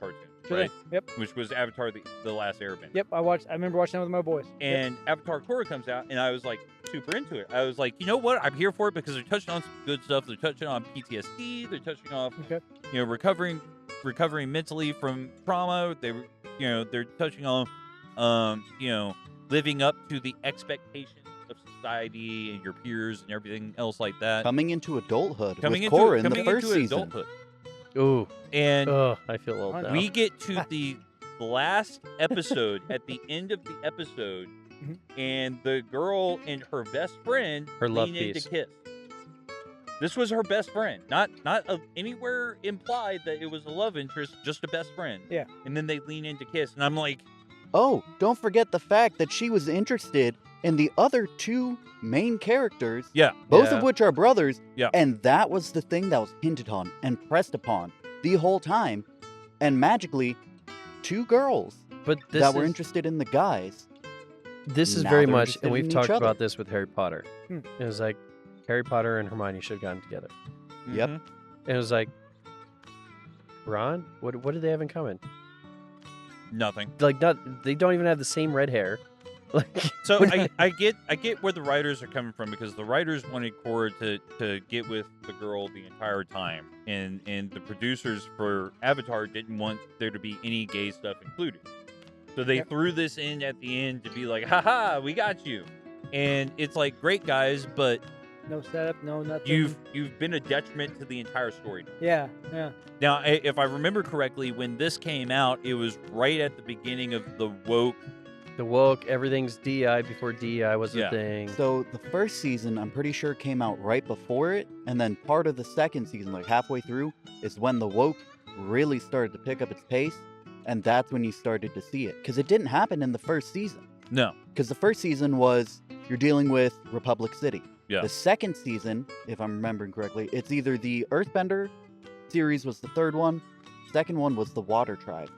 Sure right? thing. Yep. Which was Avatar: The Last Airbender. Yep. I remember watching that with my boys. And Avatar Korra comes out, and I was like super into it. I was like, you know what? I'm here for it because they're touching on some good stuff. They're touching on PTSD. They're touching off, Okay. recovering mentally from trauma. They're touching on, living up to the expectations of society and your peers and everything else like that. Coming into adulthood Coming with into Korra in the coming first into season. adulthood. Ooh, And I feel old now. we get to the last episode, at the end of the episode, Mhm. and the girl and her best friend Her love lean in piece. to kiss. This was her best friend, not anywhere implied that it was a love interest, just a best friend. Yeah. And then they lean in to kiss, and I'm like, Oh, don't forget the fact that she was interested in the other two main characters, yeah, both Yeah. of which are brothers. Yeah. And that was the thing that was hinted on and pressed upon the whole time. And magically, two girls But this that were is- interested in the guys. This is Now very they're much, interested and we've in talked each other. about this with Harry Potter. Hmm. It was like Harry Potter and Hermione should have gotten together. Yep. mhm. And it was like, Ron, what did they have in common? Nothing. Like, they don't even have the same red hair. Like, So I get where the writers are coming from, because the writers wanted Korra to get with the girl the entire time, and the producers for Avatar didn't want there to be any gay stuff included. So they Yep. threw this in at the end to be like, haha, we got you. And it's like, great guys, but No setup. No nothing. you've been a detriment to the entire story. Yeah. Yeah. Now, if I remember correctly, when this came out, it was right at the beginning of the woke. the woke, everything's DI before DI was Yeah. a thing. So the first season, I'm pretty sure, came out right before it. And then part of the second season, like halfway through, is when the woke really started to pick up its pace. And that's when you started to see it. Because it didn't happen in the first season. No. Because the first season was you're dealing with Republic City. Yeah. The second season, if I'm remembering correctly, it's either the Earthbender series was the third one. Second one was the Water Tribe.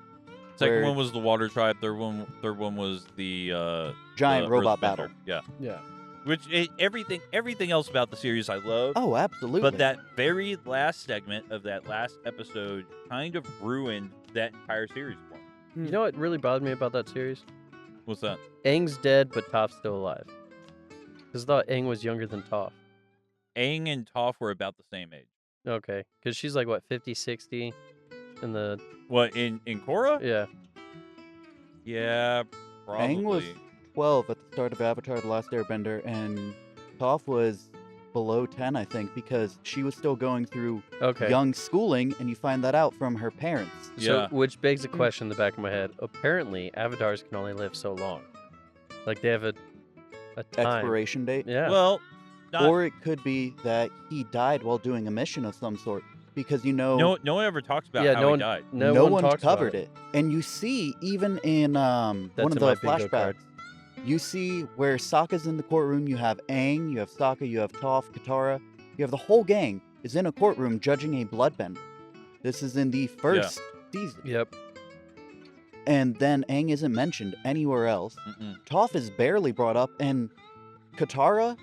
Second where one was the Water Tribe. Third one was the Giant the robot Earthbender. battle. Yeah. Yeah. Which everything else about the series I love. Oh, absolutely. But that very last segment of that last episode kind of ruined that entire series for me. You know what really bothered me about that series? What's that? Aang's dead, but Toph's still alive. Because I thought Aang was younger than Toph. Aang and Toph were about the same age. Okay. Because she's like, what, 50, 60? In the... What, in Korra? Yeah. Yeah, probably. Aang was 12 at the start of Avatar: The Last Airbender, and Toph was below 10, I think, because she was still going through Okay. young schooling, and you find that out from her parents. So, Yeah. which begs a question in the back of my head. Apparently, avatars can only live so long. Like, they have a time. Expiration date. Yeah. Well, not, Or it could be that he died while doing a mission of some sort, because no one ever talks about Yeah, how no he one- died. no one talks about covered it. And you see, even in one That's of in the my bingo flashbacks, card. you see where Sokka's in the courtroom. You have Aang, you have Sokka, you have Toph, Katara. You have the whole gang is in a courtroom judging a bloodbender. This is in the first season. Yep. And then Aang isn't mentioned anywhere else. Mm-mm. Toph is barely brought up, and Katara,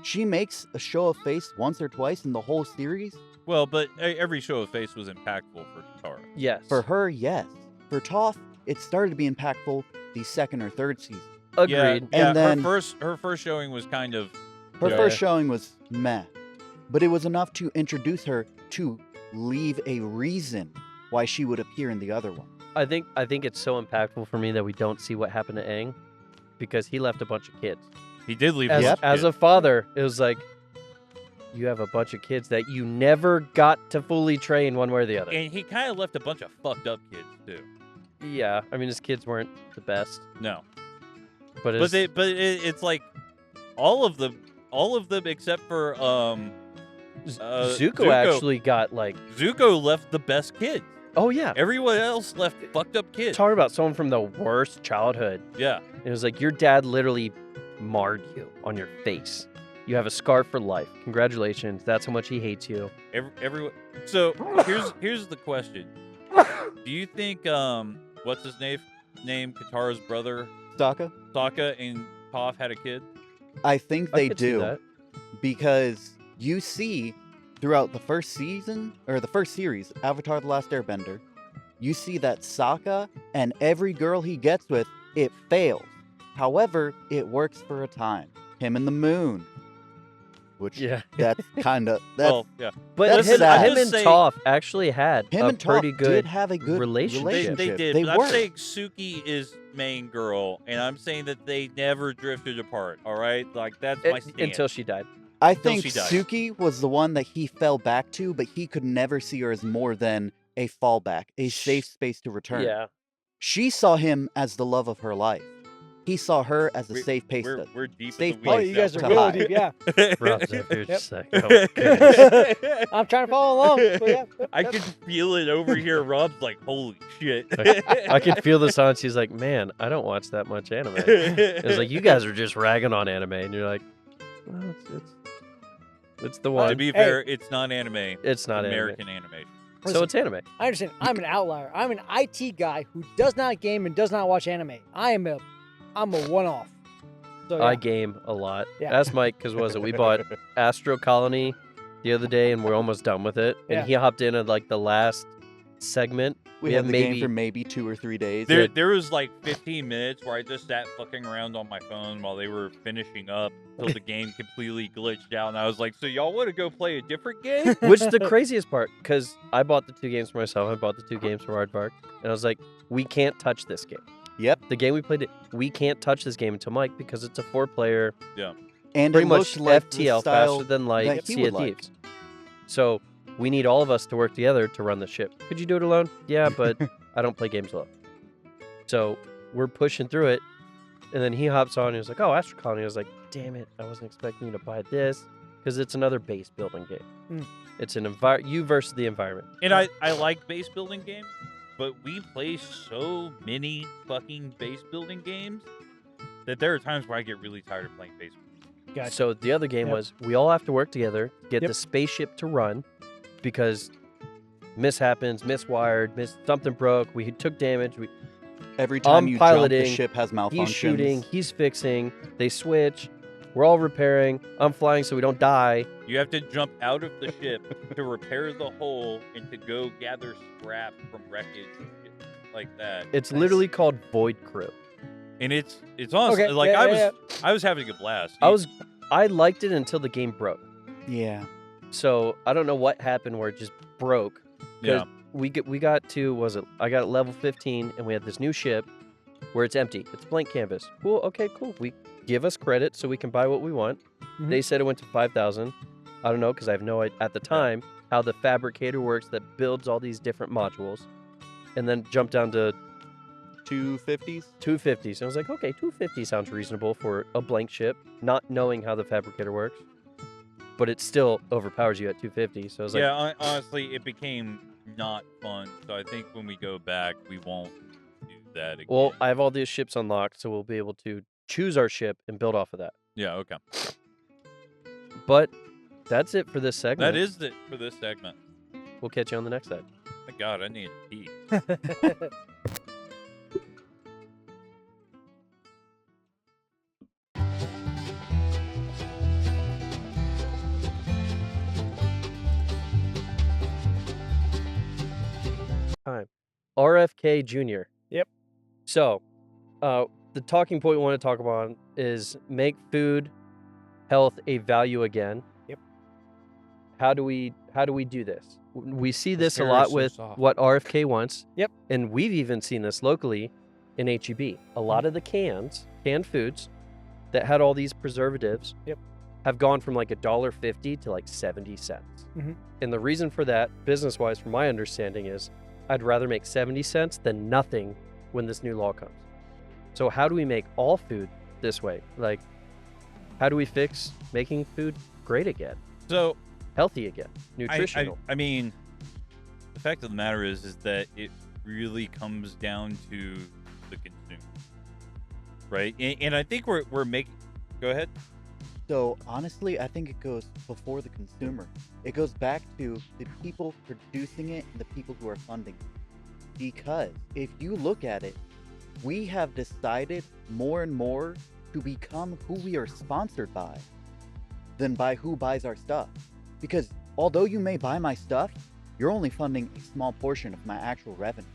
she makes a show of face once or twice in the whole series. Well, but every show of face was impactful for Katara. Yes. For her, yes. For Toph, it started to be impactful the second or third season. Agreed. Yeah, And then- her first showing was kind of Her Yeah. first showing was meh, but it was enough to introduce her to leave a reason why she would appear in the other one. I think it's so impactful for me that we don't see what happened to Aang, because he left a bunch of kids. he did leave. As, a as a father, it was like, you have a bunch of kids that you never got to fully train one way or the other. and he kind of left a bunch of fucked up kids too. Yeah, I mean, his kids weren't the best, No, but it's like all of them except for Zuko Zuko. actually got like, Zuko left the best kids. Oh yeah. Everyone else left fucked up kids. Talking about someone from the worst childhood. Yeah. It was like your dad literally marred you on your face. You have a scar for life. Congratulations. That's how much he hates you. Everyone. So here's the question. Do you think what's his name? Katara's brother Sokka and Toph had a kid? I think I they could see do that. because you see throughout the first season or the first series, Avatar: The Last Airbender, you see that Sokka and every girl he gets with, it fails. However, it works for a time. Him and the moon, which that's kind of Well, yeah. But That's him, sad. him and Toph actually had him a and pretty Toph good did have a good relationship. They did, They but were. I'm saying Suki is main girl, and I'm saying that they never drifted apart. All right, like that's my stance. Until she died. I think she died. Suki was the one that he fell back to, but he could never see her as more than a fallback, a safe space to return. Yeah. She saw him as the love of her life. He saw her as a safe place. We're deep safe in the Oh, weeds you guys now. are to real hide. deep, yeah. Rob, you're just like, oh, I'm trying to follow along. So yeah, I can feel it over here. Rob's like, holy shit. I can feel the silence. He's like, man, I don't watch that much anime. It's like, you guys are just ragging on anime. And you're like, well, it's the To one. be fair, it's not anime. It's not American animation. So it's anime. I understand. I'm an outlier. I'm an IT guy who does not game and does not watch anime. I'm a one-off. So yeah. I game a lot. Yeah. Ask Mike, because we bought Astro Colony the other day, and we're almost done with it. And Yeah. he hopped in at like the last segment. We have had the game for maybe 2 or 3 days. There was like 15 minutes where I just sat fucking around on my phone while they were finishing up until the game completely glitched out. And I was like, so y'all want to go play a different game? Which the craziest part, because I bought the 2 games for myself. I bought the 2 games for Aardvark. And I was like, we can't touch this game. Yep. The game we played, we can't touch this game until Mike, because it's a 4-player, And pretty it much looked like the FTL, style faster than like that he Sea would of like. Thieves. So we need all of us to work together to run the ship. Could you do it alone? Yeah, but I don't play games alone. So we're pushing through it. And then he hops on and he's like, oh, Astro Colony. I was like, damn it, I wasn't expecting you to buy this, because it's another base building game. Mm. It's an you versus the environment. And I like base building games, but we play so many fucking base building games that there are times where I get really tired of playing base building. Gotcha. So the other game Yep. was we all have to work together, get Yep. the spaceship to run, because mishappens, something broke, we took damage, Every time you jump, piloting, the ship has malfunctions. he's shooting, he's fixing, they switch, we're all repairing, I'm flying so we don't die. You have to jump out of the ship to repair the hole and to go gather scrap from wreckage and shit like that. It's Nice. literally called Void Crew. And it's honestly Okay, like yeah, I was having a blast. I liked it until the game broke. Yeah. So I don't know what happened where it just broke. 'Cause Yeah. we got to I got level 15 and we had this new ship where it's empty. It's blank canvas. Cool. Okay, cool. We give us credit so we can buy what we want. Mhm. They said it went to 5,000. I don't know, because I have no idea at the time how the fabricator works that builds all these different modules, and then jumped down to 250s? 250. So I was like, okay, 250 sounds reasonable for a blank ship, not knowing how the fabricator works. But it still overpowers you at 250. So I was like, Yeah, honestly, it became not fun. So I think when we go back, we won't do that again. well, I have all these ships unlocked, so we'll be able to choose our ship and build off of that. yeah, okay. But that's it for this segment. That is it for this segment. We'll catch you on the next side. Thank God, I need to pee. RFK Jr. Yep. So, the talking point we want to talk about is make food, health a value again. Yep. How do we do this? We see this a hair lot is so with soft. what RFK wants. Yep. And we've even seen this locally in HEB. A lot of the canned foods that had all these preservatives. Yep. Have gone from like $1.50 to like 70 cents. Mhm. And the reason for that, business-wise, from my understanding, is I'd rather make 70 cents than nothing when this new law comes. So how do we make all food this way? Like, how do we fix making food great again, So healthy again, nutritional? I mean, fact of the matter is that it really comes down to the consumer, right? And I think we're making. Go ahead. So honestly, I think it goes before the consumer. It goes back to the people producing it and the people who are funding it. Because if you look at it, we have decided more and more to become who we are sponsored by than by who buys our stuff. Because although you may buy my stuff, you're only funding a small portion of my actual revenue.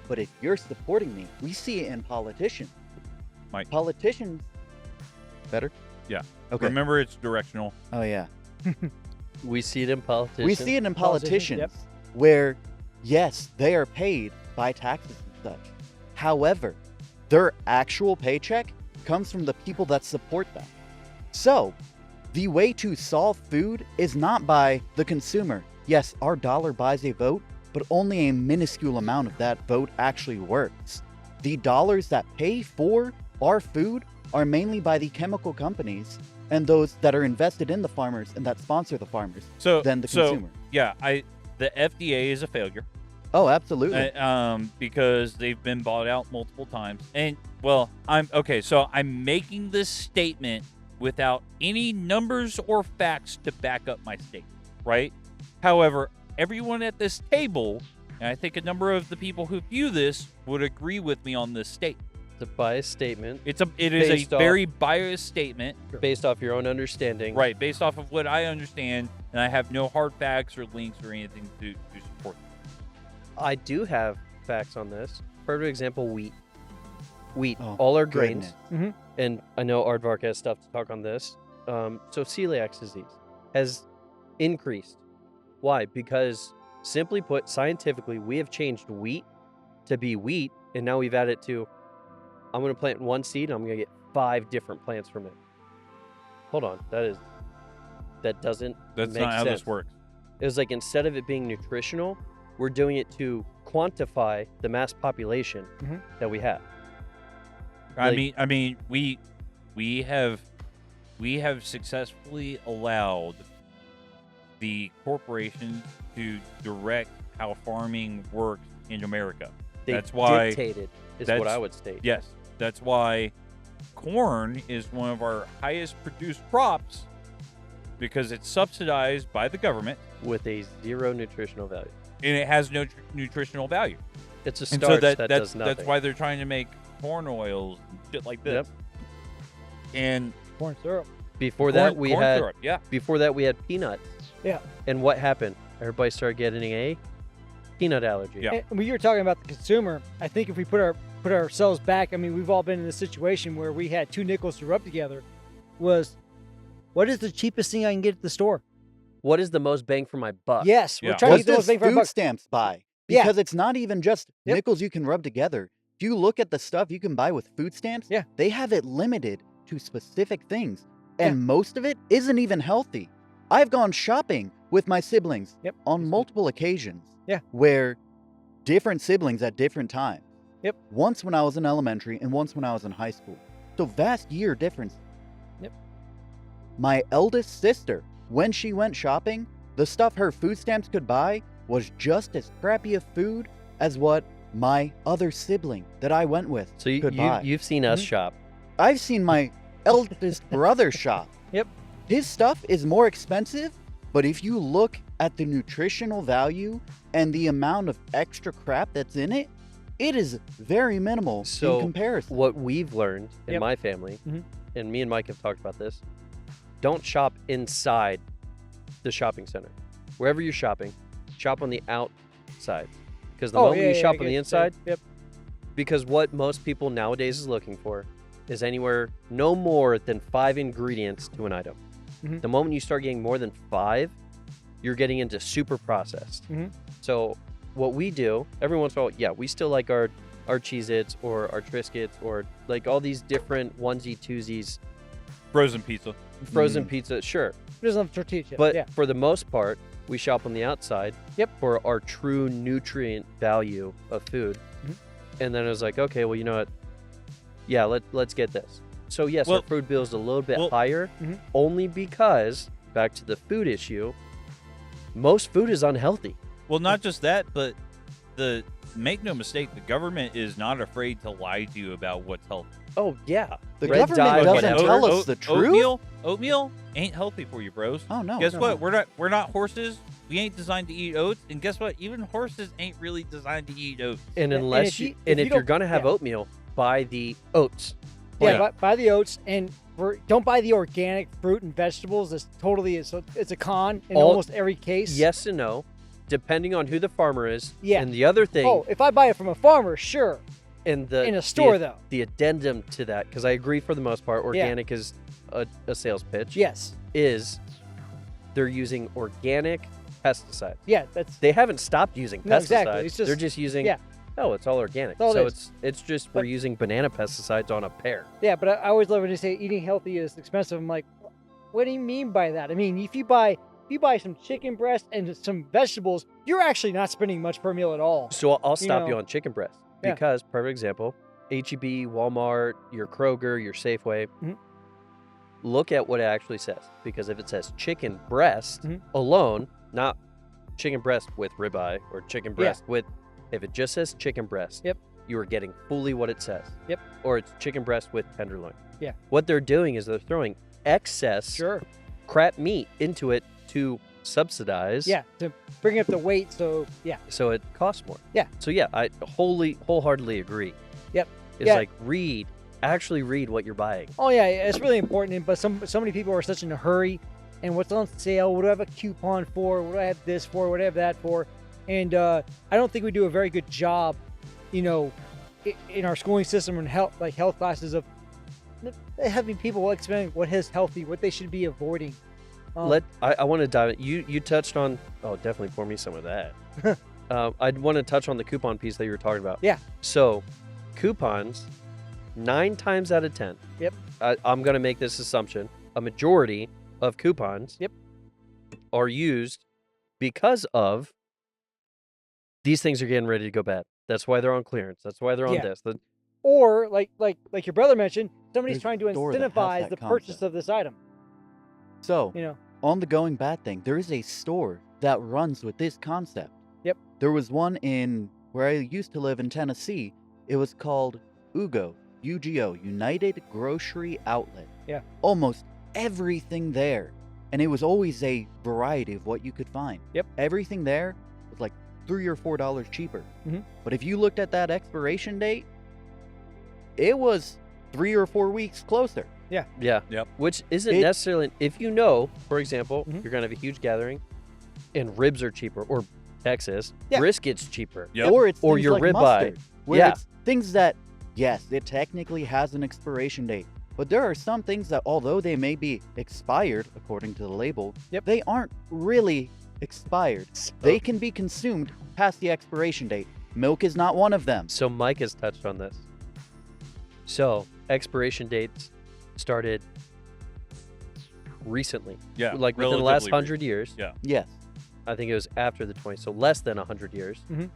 But if you're supporting me, we see it in politicians. Mike. Politicians. Better? Yeah. Okay. Remember, it's directional. Oh, yeah. We see it in politicians. We see it in politicians Yep. where, yes, they are paid by taxes and such. However, their actual paycheck comes from the people that support them. So, the way to solve food is not by the consumer. Yes, our dollar buys a vote, but only a minuscule amount of that vote actually works. The dollars that pay for our food are mainly by the chemical companies and those that are invested in the farmers and that sponsor the farmers than the consumer. Yeah, the FDA is a failure. Oh, absolutely. Because they've been bought out multiple times. And well, I'm making this statement without any numbers or facts to back up my statement, right? However, everyone at this table, and I think a number of the people who view this would agree with me on this statement. It's a biased statement. It is a very biased statement. Based off your own understanding. Right, based off of what I understand, and I have no hard facts or links or anything to support. I do have facts on this. Perfect example, wheat. Oh, all our grains. Mhm. And I know Aardvark has stuff to talk on this. So celiac disease has increased. Why? Because simply put, scientifically, we have changed wheat to be wheat, and now we've added to, I'm going to plant one seed, and I'm going to get 5 different plants from it. Hold on. That doesn't That's make not how sense. this works. It was like, instead of it being nutritional, we're doing it to quantify the mass population Mhm. that we have. I Like- mean, we have successfully allowed the corporations to direct how farming works in America. They That's why dictated is that's- what I would state. Yes, that's why corn is one of our highest produced crops, because it's subsidized by the government With a 0 nutritional value. and it has no nutritional value. It's a And starch so that does nothing. that's why they're trying to make corn oils and shit like this. Yep. And Corn syrup. Before that, we corn had syrup, yeah. peanuts. Yeah. And what happened? Everybody started getting a peanut allergy. Yeah. And when you're talking about the consumer, I think if we put ourselves back, I mean, we've all been in this situation where we had 2 nickels to rub together. Was, what is the cheapest thing I can get at the store? What is the most bang for my buck? Yes, Yeah. we're trying to What get the most does bang for our food buck. stamps buy? Yeah. Because it's not even just Yep. nickels you can rub together. If you look at the stuff you can buy with food stamps, Yeah. they have it limited to specific things. And most of it isn't even healthy. I've gone shopping with my siblings Yep. on multiple occasions. Yeah. Where different siblings at different times. Yep. Once when I was in elementary and once when I was in high school. So vast year difference. Yep. My eldest sister, when she went shopping, the stuff her food stamps could buy was just as crappy of food as what my other sibling that I went with So could buy. you've seen us Mhm. shop. I've seen my eldest brother shop. Yep. His stuff is more expensive, but if you look at the nutritional value and the amount of extra crap that's in it, it is very minimal So in comparison. what we've learned in Yep. my family, Mhm. and me and Mike have talked about this, don't shop inside the shopping center. Wherever you're shopping, shop on the outside. Because the moment you shop I on the get inside, you. Yep. because what most people nowadays is looking for is anywhere no more than 5 ingredients to an item. Mhm. The moment you start getting more than 5, you're getting into super processed. Mhm. So what we do every once in a while, yeah, we still like our Cheez-Its or our Triscuits or like all these different onesie twosies, Frozen pizza. frozen pizza, sure. It doesn't have tortilla chips. But yeah. for the most part, we shop on the outside Yep. for our true nutrient value of food. Mhm. And then it was like, okay, well, you know what? Yeah, let's get this. So yes, Well- our food bill is a little bit well- higher, Mhm. only because, back to the food issue, most food is unhealthy. Well, not just that, but make no mistake, the government is not afraid to lie to you about what's healthy. Oh yeah, The Red government dye, doesn't whatever. tell us the truth. Oatmeal ain't healthy for you, bros. Oh no. Guess no. what? We're not horses. We ain't designed to eat oats. And guess what? Even horses ain't really designed to eat oats. And And unless if you, you- and if if you you're don't- gonna have yeah. oatmeal, buy the oats. Yeah, buy the oats, and don't buy the organic fruit and vegetables. It's a con in almost every case. Yes and no, depending on who the farmer is. Yeah. And the other thing, Oh, if I buy it from a farmer, sure. in in a store, though. the addendum to that, because I agree for the most part, organic is a sales pitch. Yes. Is they're using organic pesticides. Yeah, that's They haven't stopped using pesticides. No, exactly. It's just- they're just using. yeah. Oh, it's all organic. That's all So it is. it's just we're But- using banana pesticides on a pear. yeah. But I always love when they say eating healthy is expensive. I'm like, what do you mean by that? I mean, if you buy some chicken breast and some vegetables, you're actually not spending much per meal at all. So I'll stop you know. on chicken breast Yeah. because perfect example, HEB, Walmart, your Kroger, your Safeway. Mhm. Look at what it actually says, because if it says chicken breast Mhm. alone, not chicken breast with ribeye or chicken Yeah. breast with, if it just says chicken breast, Yep. you are getting fully what it says. Yep. Or it's chicken breast with tenderloin. Yeah. What they're doing is they're throwing excess Sure. crap meat into it to subsidize. Yeah, to bring up the weight. So yeah. So it costs more. Yeah. So yeah, I wholeheartedly agree. Yep. It's Yeah. like actually read what you're buying. Oh yeah, it's really important. But so many people are such in a hurry, and what's on sale? What do I have a coupon for? What do I have this for? What do I have that for? And I don't think we do a very good job, in our schooling system and health classes of having people explain what is healthy, what they should be avoiding. I want to dive. You touched on. Oh, definitely pour me some of that. I'd want to touch on the coupon piece that you were talking about. Yeah. So, coupons, 9 times out of 10. Yep. I'm gonna make this assumption. A majority of coupons. Yep. Are used because of these things are getting ready to go bad. That's why they're on clearance. That's why they're on Yeah. this. Or like your brother mentioned, somebody's There's trying to a store that has incentivize that the purchase concept. of this item. So, You know. on the going bad thing, there is a store that runs with this concept. Yep. There was one in where I used to live in Tennessee. It was called UGO, UGO, United Grocery Outlet. Yeah. Almost everything there. And it was always a variety of what you could find. Yep. Everything there was like $3 or $4 cheaper. Mhm. But if you looked at that expiration date, it was 3 or 4 weeks closer. Yeah. Yep. Which isn't It- necessarily, if you know, for example, Mhm. you're going to have a huge gathering and ribs are cheaper, or Texas, Yeah. brisket's cheaper. Yep. Or it's Or things your like ribeye. mustard, where Yeah. it's things that, yes, it technically has an expiration date, but there are some things that, although they may be expired according to the label, Yep. they aren't really expired. They can be consumed past the expiration date. Milk is not one of them. So Mike has touched on this. So expiration dates started recently, Yeah. like within the last relatively 100 years. Yeah. Yes. I think it was after the 20, so less than 100 years. Mhm.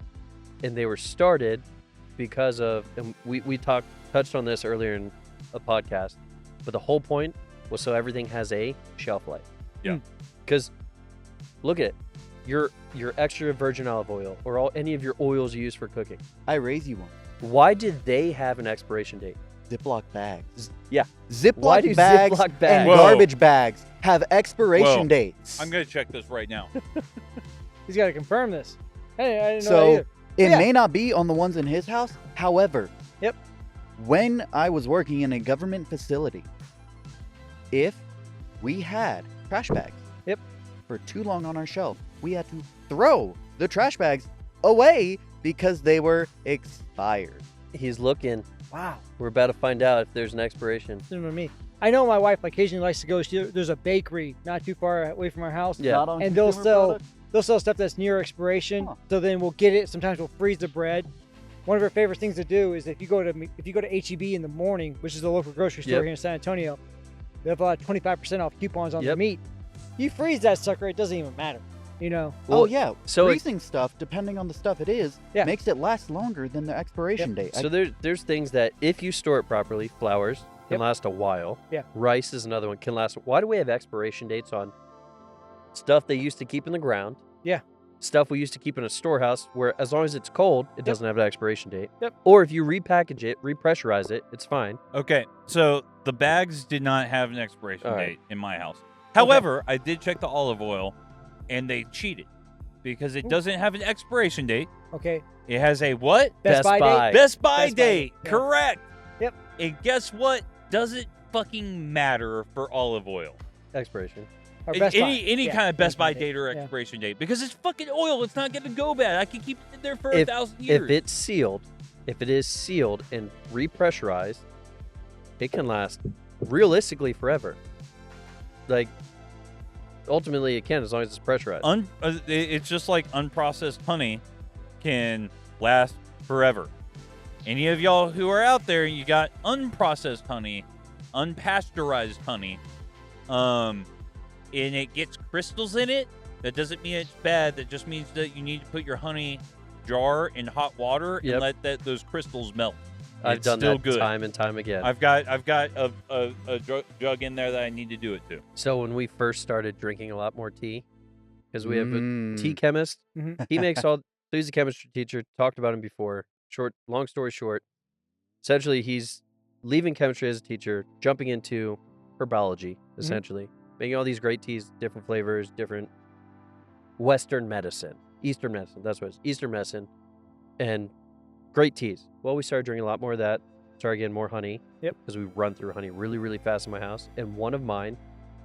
And they were started because of, and we touched on this earlier in a podcast, but the whole point was so everything has a shelf life. Yeah. Because look at it, your extra virgin olive oil or any of your oils you use for cooking. I raise you one. Why did they have an expiration date? Ziploc bags. Yeah. Ziploc Why do bags, Ziploc bags- and Whoa. garbage bags have expiration Whoa. dates. I'm gonna check this right now. He's got to confirm this. Hey, I didn't know that So either. it Yeah. may not be on the ones in his house. However, Yep. when I was working in a government facility, if we had trash bags Yep. for too long on our shelf, we had to throw the trash bags away because they were expired. He's looking. Wow. We're about to find out if there's an expiration. Listen to me. I know my wife occasionally likes to go. There's a bakery not too far away from our house. Yeah. Not on And they'll consumer sell products. they'll sell stuff that's near expiration. Huh. So then we'll get it. Sometimes we'll freeze the bread. One of her favorite things to do is if you go to HEB in the morning, which is the local grocery store Yep. here in San Antonio, they have 25% off coupons on Yep. the meat. You freeze that sucker, it doesn't even matter. Oh Well, yeah, so it- freezing stuff, depending on the stuff it is, Yeah. makes it last longer than the expiration date. So there's things that if you store it properly, flours can Yep. last a while. Yeah. Rice is another one, can last. Why do we have expiration dates on stuff they used to keep in the ground? Yeah. stuff we used to keep in a storehouse where as long as it's cold, it doesn't have an expiration date. Yep. Or if you repackage it, repressurize it, it's fine. Okay, so the bags did not have an expiration All right. date in my house. However, I did check the olive oil, and they cheated because it doesn't have an expiration date. Okay. It has a what? Best Buy date? Best Buy Best Buy date. yeah. Correct. Yep. And guess what? Doesn't fucking matter for olive oil. Expiration. Or Best Buy. Any Yeah, kind of Best Buy date. date or Yeah. expiration date because it's fucking oil. It's not gonna go bad. I can keep it in there for 1,000 years. If it's sealed, if it is sealed and repressurized, it can last realistically forever. Like, ultimately it can as long as it's pressurized. It's just like unprocessed honey can last forever. Any of y'all who are out there, you got unprocessed honey, unpasteurized honey, and it gets crystals in it, that doesn't mean it's bad. That just means that you need to put your honey jar in hot water and let those crystals melt. I've It's done still that good. time and time again. I've got a jug in there that I need to do it to. So when we first started drinking a lot more tea, because we have a tea Mm. chemist, Mhm. he makes all. So he's a chemistry teacher. Talked about him before. Long story short, essentially he's leaving chemistry as a teacher, jumping into herbology. Essentially, making all these great teas, different flavors, different Western medicine, Eastern medicine. That's what it's Eastern medicine, and great teas. Well, we started drinking a lot more of that. Started getting more honey. Yep. Because we run through honey really, really fast in my house, and one of mine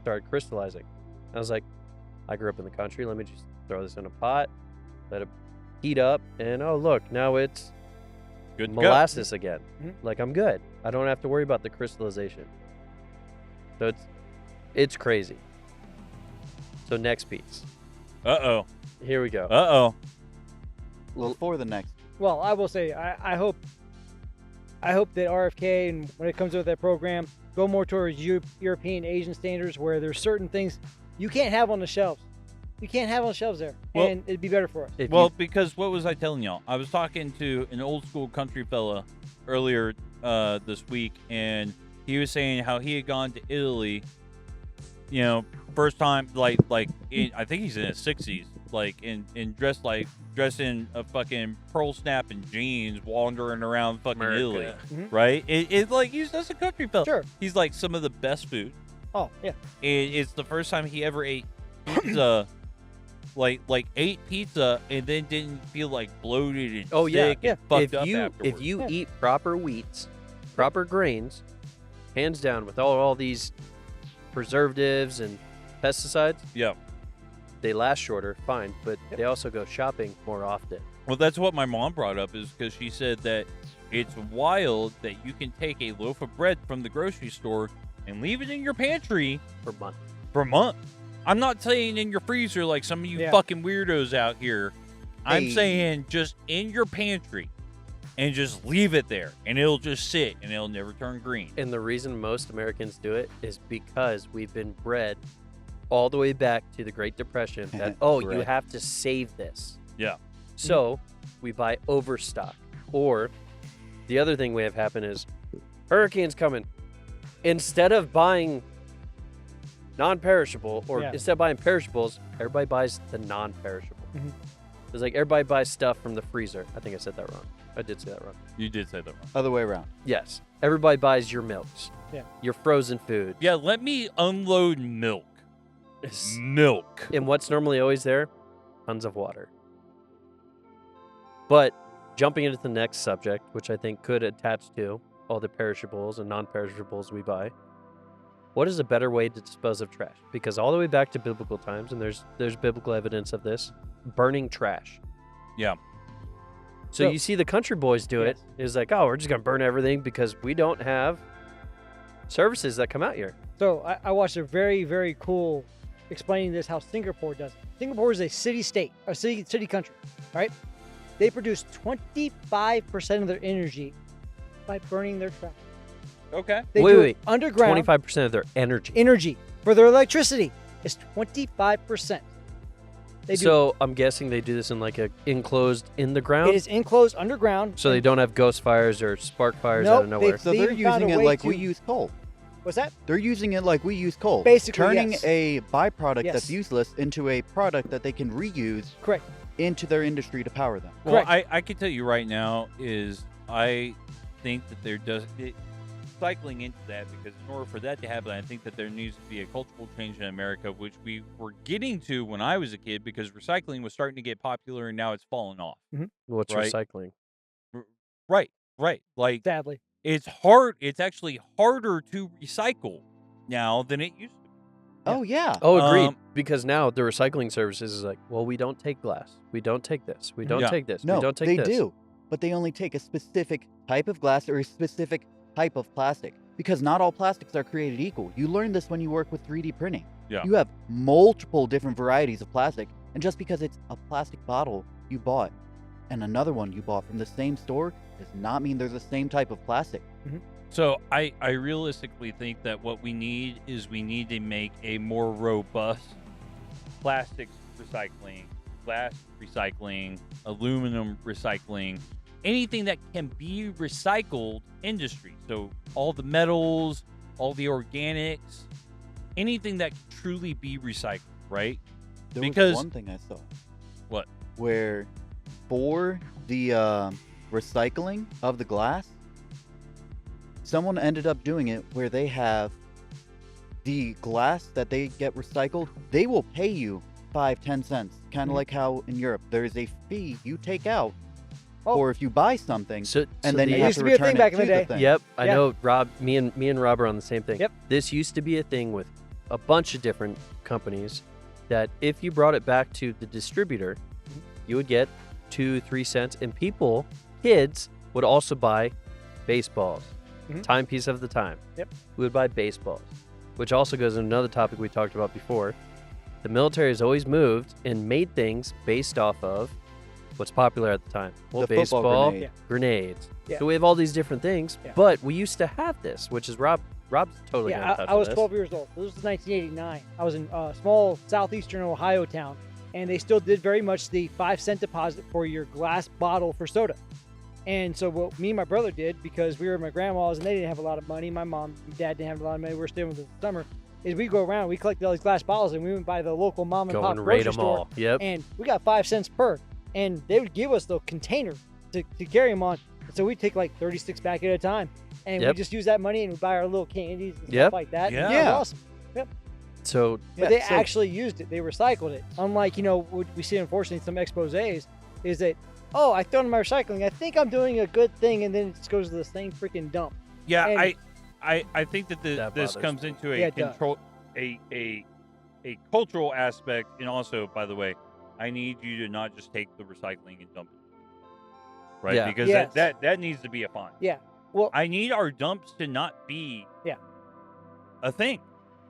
started crystallizing. I was like, I grew up in the country. Let me just throw this in a pot, let it heat up, and oh look, now it's Good to go. molasses again. Mhm. Like I'm good. I don't have to worry about the crystallization. So it's crazy. So next piece. Uh-oh. Here we go. Uh-oh. Before the next. Well, I will say, I hope that RFK, and when it comes with that program, go more towards European, Asian standards where there's certain things you can't have on the shelves. You can't have on the shelves there, Well- and it'd be better for us. If Well, you- because what was I telling y'all? I was talking to an old school country fella earlier this week, and he was saying how he had gone to Italy, you know, first time, like I think he's in his 60s, like dressed in a fucking pearl snap and jeans, wandering around fucking Italy, Mhm. right? It's like he's just a country fella. Sure. He's like some of the best food. Oh yeah. And it's the first time he ever ate pizza. Like ate pizza and then didn't feel like bloated and Oh, yeah, sick and fucked up if afterwards. you Yeah. eat proper wheats, proper grains, hands down with all these preservatives and pesticides, Yeah. they last shorter, fine, but they also go shopping more often. Well, that's what my mom brought up, is because she said that it's wild that you can take a loaf of bread from the grocery store and leave it in your pantry For months. for a month. I'm not saying in your freezer like some of you Yeah. fucking weirdos out here. I'm Hey. saying just in your pantry and just leave it there and it'll just sit and it'll never turn green. And the reason most Americans do it is because we've been bred all the way back to the Great Depression that, oh, you Correct. have to save this. Yeah. So we buy overstock. Or the other thing we have happen is hurricane's coming. Instead of buying non-perishable, or Yeah. instead of buying perishables, everybody buys the non-perishable. Mhm. It's like everybody buys stuff from the freezer. I think I said that wrong. I did say that wrong. You did say that wrong. Other way around. Yes. Everybody buys your milks. Yeah. Your frozen food. Yeah, let me unload milk. Yes. Milk. And what's normally always there? Tons of water. But jumping into the next subject, which I think could attach to all the perishables and non-perishables we buy, what is a better way to dispose of trash? Because all the way back to biblical times, and there's biblical evidence of this, burning trash. Yeah. So So- you see the country boys do it. It's like, oh, we're just going to burn everything because we don't have services that come out here. So I watched a very, very cool explaining this, how Singapore does it. Singapore is a city-state, a city country, right? They produce 25% of their energy by burning their trash. Okay. They Wait, do wait. it underground. 25% of their energy. Energy for their electricity is 25%. They do. So I'm guessing they do this in like a enclosed in the ground. It is enclosed underground. So they and- don't have ghost fires or spark fires Nope, out of nowhere. So They they're even found using a it way like we to- use coal. What's that? They're using it like we use coal. Basically, turning yes. a byproduct Yes. that's useless into a product that they can reuse Correct. into their industry to power them. Well, Correct. I can tell you right now is I think that there does cycling into that, because in order for that to happen, I think that there needs to be a cultural change in America, which we were getting to when I was a kid, because recycling was starting to get popular and now it's fallen off. What's Right. recycling? Right. Like Sadly. it's hard. It's actually harder to recycle now than it used to be. Oh, yeah. Oh, agreed. Um, Because now the recycling services is like, well, we don't take glass. We don't take this. We don't Yeah. take this. No, we don't take they this. do. But they only take a specific type of glass or a specific type of plastic. Because not all plastics are created equal. You learn this when you work with 3D printing. Yeah. You have multiple different varieties of plastic. And just because it's a plastic bottle you bought and another one you bought from the same store does not mean they're the same type of plastic. So I realistically think that what we need is we need to make a more robust plastics recycling, glass recycling, aluminum recycling, anything that can be recycled industry. So all the metals, all the organics, anything that can truly be recycled, right? There Because- was one thing I saw. What? Where for the recycling of the glass, someone ended up doing it where they have the glass that they get recycled, they will pay you 5-10 cents. Kind of like how in Europe there's a fee you take out Oh. or if you buy something So, and then the- you It have used to to be a return thing it back in to the day. thing. Yep, I Yeah. know. Rob, me and Rob are on the same thing. Yep. This used to be a thing with a bunch of different companies that if you brought it back to the distributor, you would get 2-3 cents, and kids would also buy baseballs. Mhm. Timepiece of the time. Yep. We would buy baseballs, which also goes into another topic we talked about before. The military has always moved and made things based off of what's popular at the time. Well, The football baseball, grenade. grenades. Yeah. So we have all these different things, Yeah. but we used to have this, which is Rob's totally Yeah, gonna touch I on was this. 12 years old. This was 1989. I was in a small southeastern Ohio town, and they still did very much the 5-cent deposit for your glass bottle for soda. And so what me and my brother did, because we were at my grandma's and they didn't have a lot of money, my mom and dad didn't have a lot of money, we were staying with them in the summer, is we go around, we collected all these glass bottles, and we went by the local mom and Go pop and rate grocery them store, all. Yep. and we got 5 cents per. And they would give us the container to carry them on. So we'd take like 36 back at a time. And Yep. we just use that money and we buy our little candies and Yep. stuff like that. Yeah. And it was Yeah. awesome. So But they so- actually used it. They recycled it. Unlike, what we see unfortunately in some exposés is that, oh, I throw in my recycling. I think I'm doing a good thing, and then it just goes to the same freaking dump. Yeah, And- I think that That this bothers comes into a Yeah, it does. control a cultural aspect, and also, by the way, I need you to not just take the recycling and dump it, right? Yeah. Because Yes. that needs to be a fine. Yeah. Well, I need our dumps to not be a thing.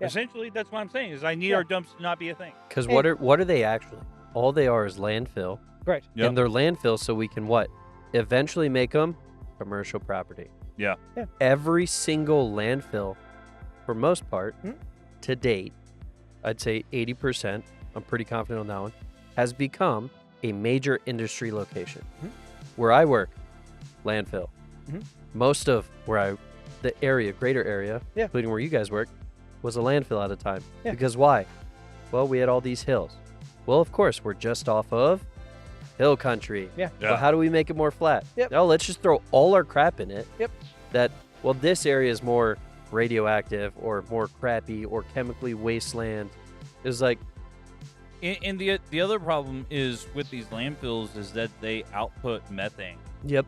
Yeah. Essentially, that's what I'm saying. Is I need Yeah. our dumps to not be a thing. because Hey. what are they actually? All they are is landfill, correct. Yep. and they're landfill so we can what? Eventually make them commercial property. Yeah. Yeah. Every single landfill, for most part, Mhm. to date, I'd say 80%. I'm pretty confident on that one. Has become a major industry location. Mhm. Where I work, landfill. Mhm. Most of the area, greater area, Yeah. including where you guys work, was a landfill at a time. Yeah. Because why? Well, we had all these hills. Well, of course, we're just off of hill country. Yeah. Well, how do we make it more flat? Yep. Oh, let's just throw all our crap in it. Yep. Well, this area is more radioactive or more crappy or chemically wasteland. It's like, And the other problem is with these landfills is that they output methane yep.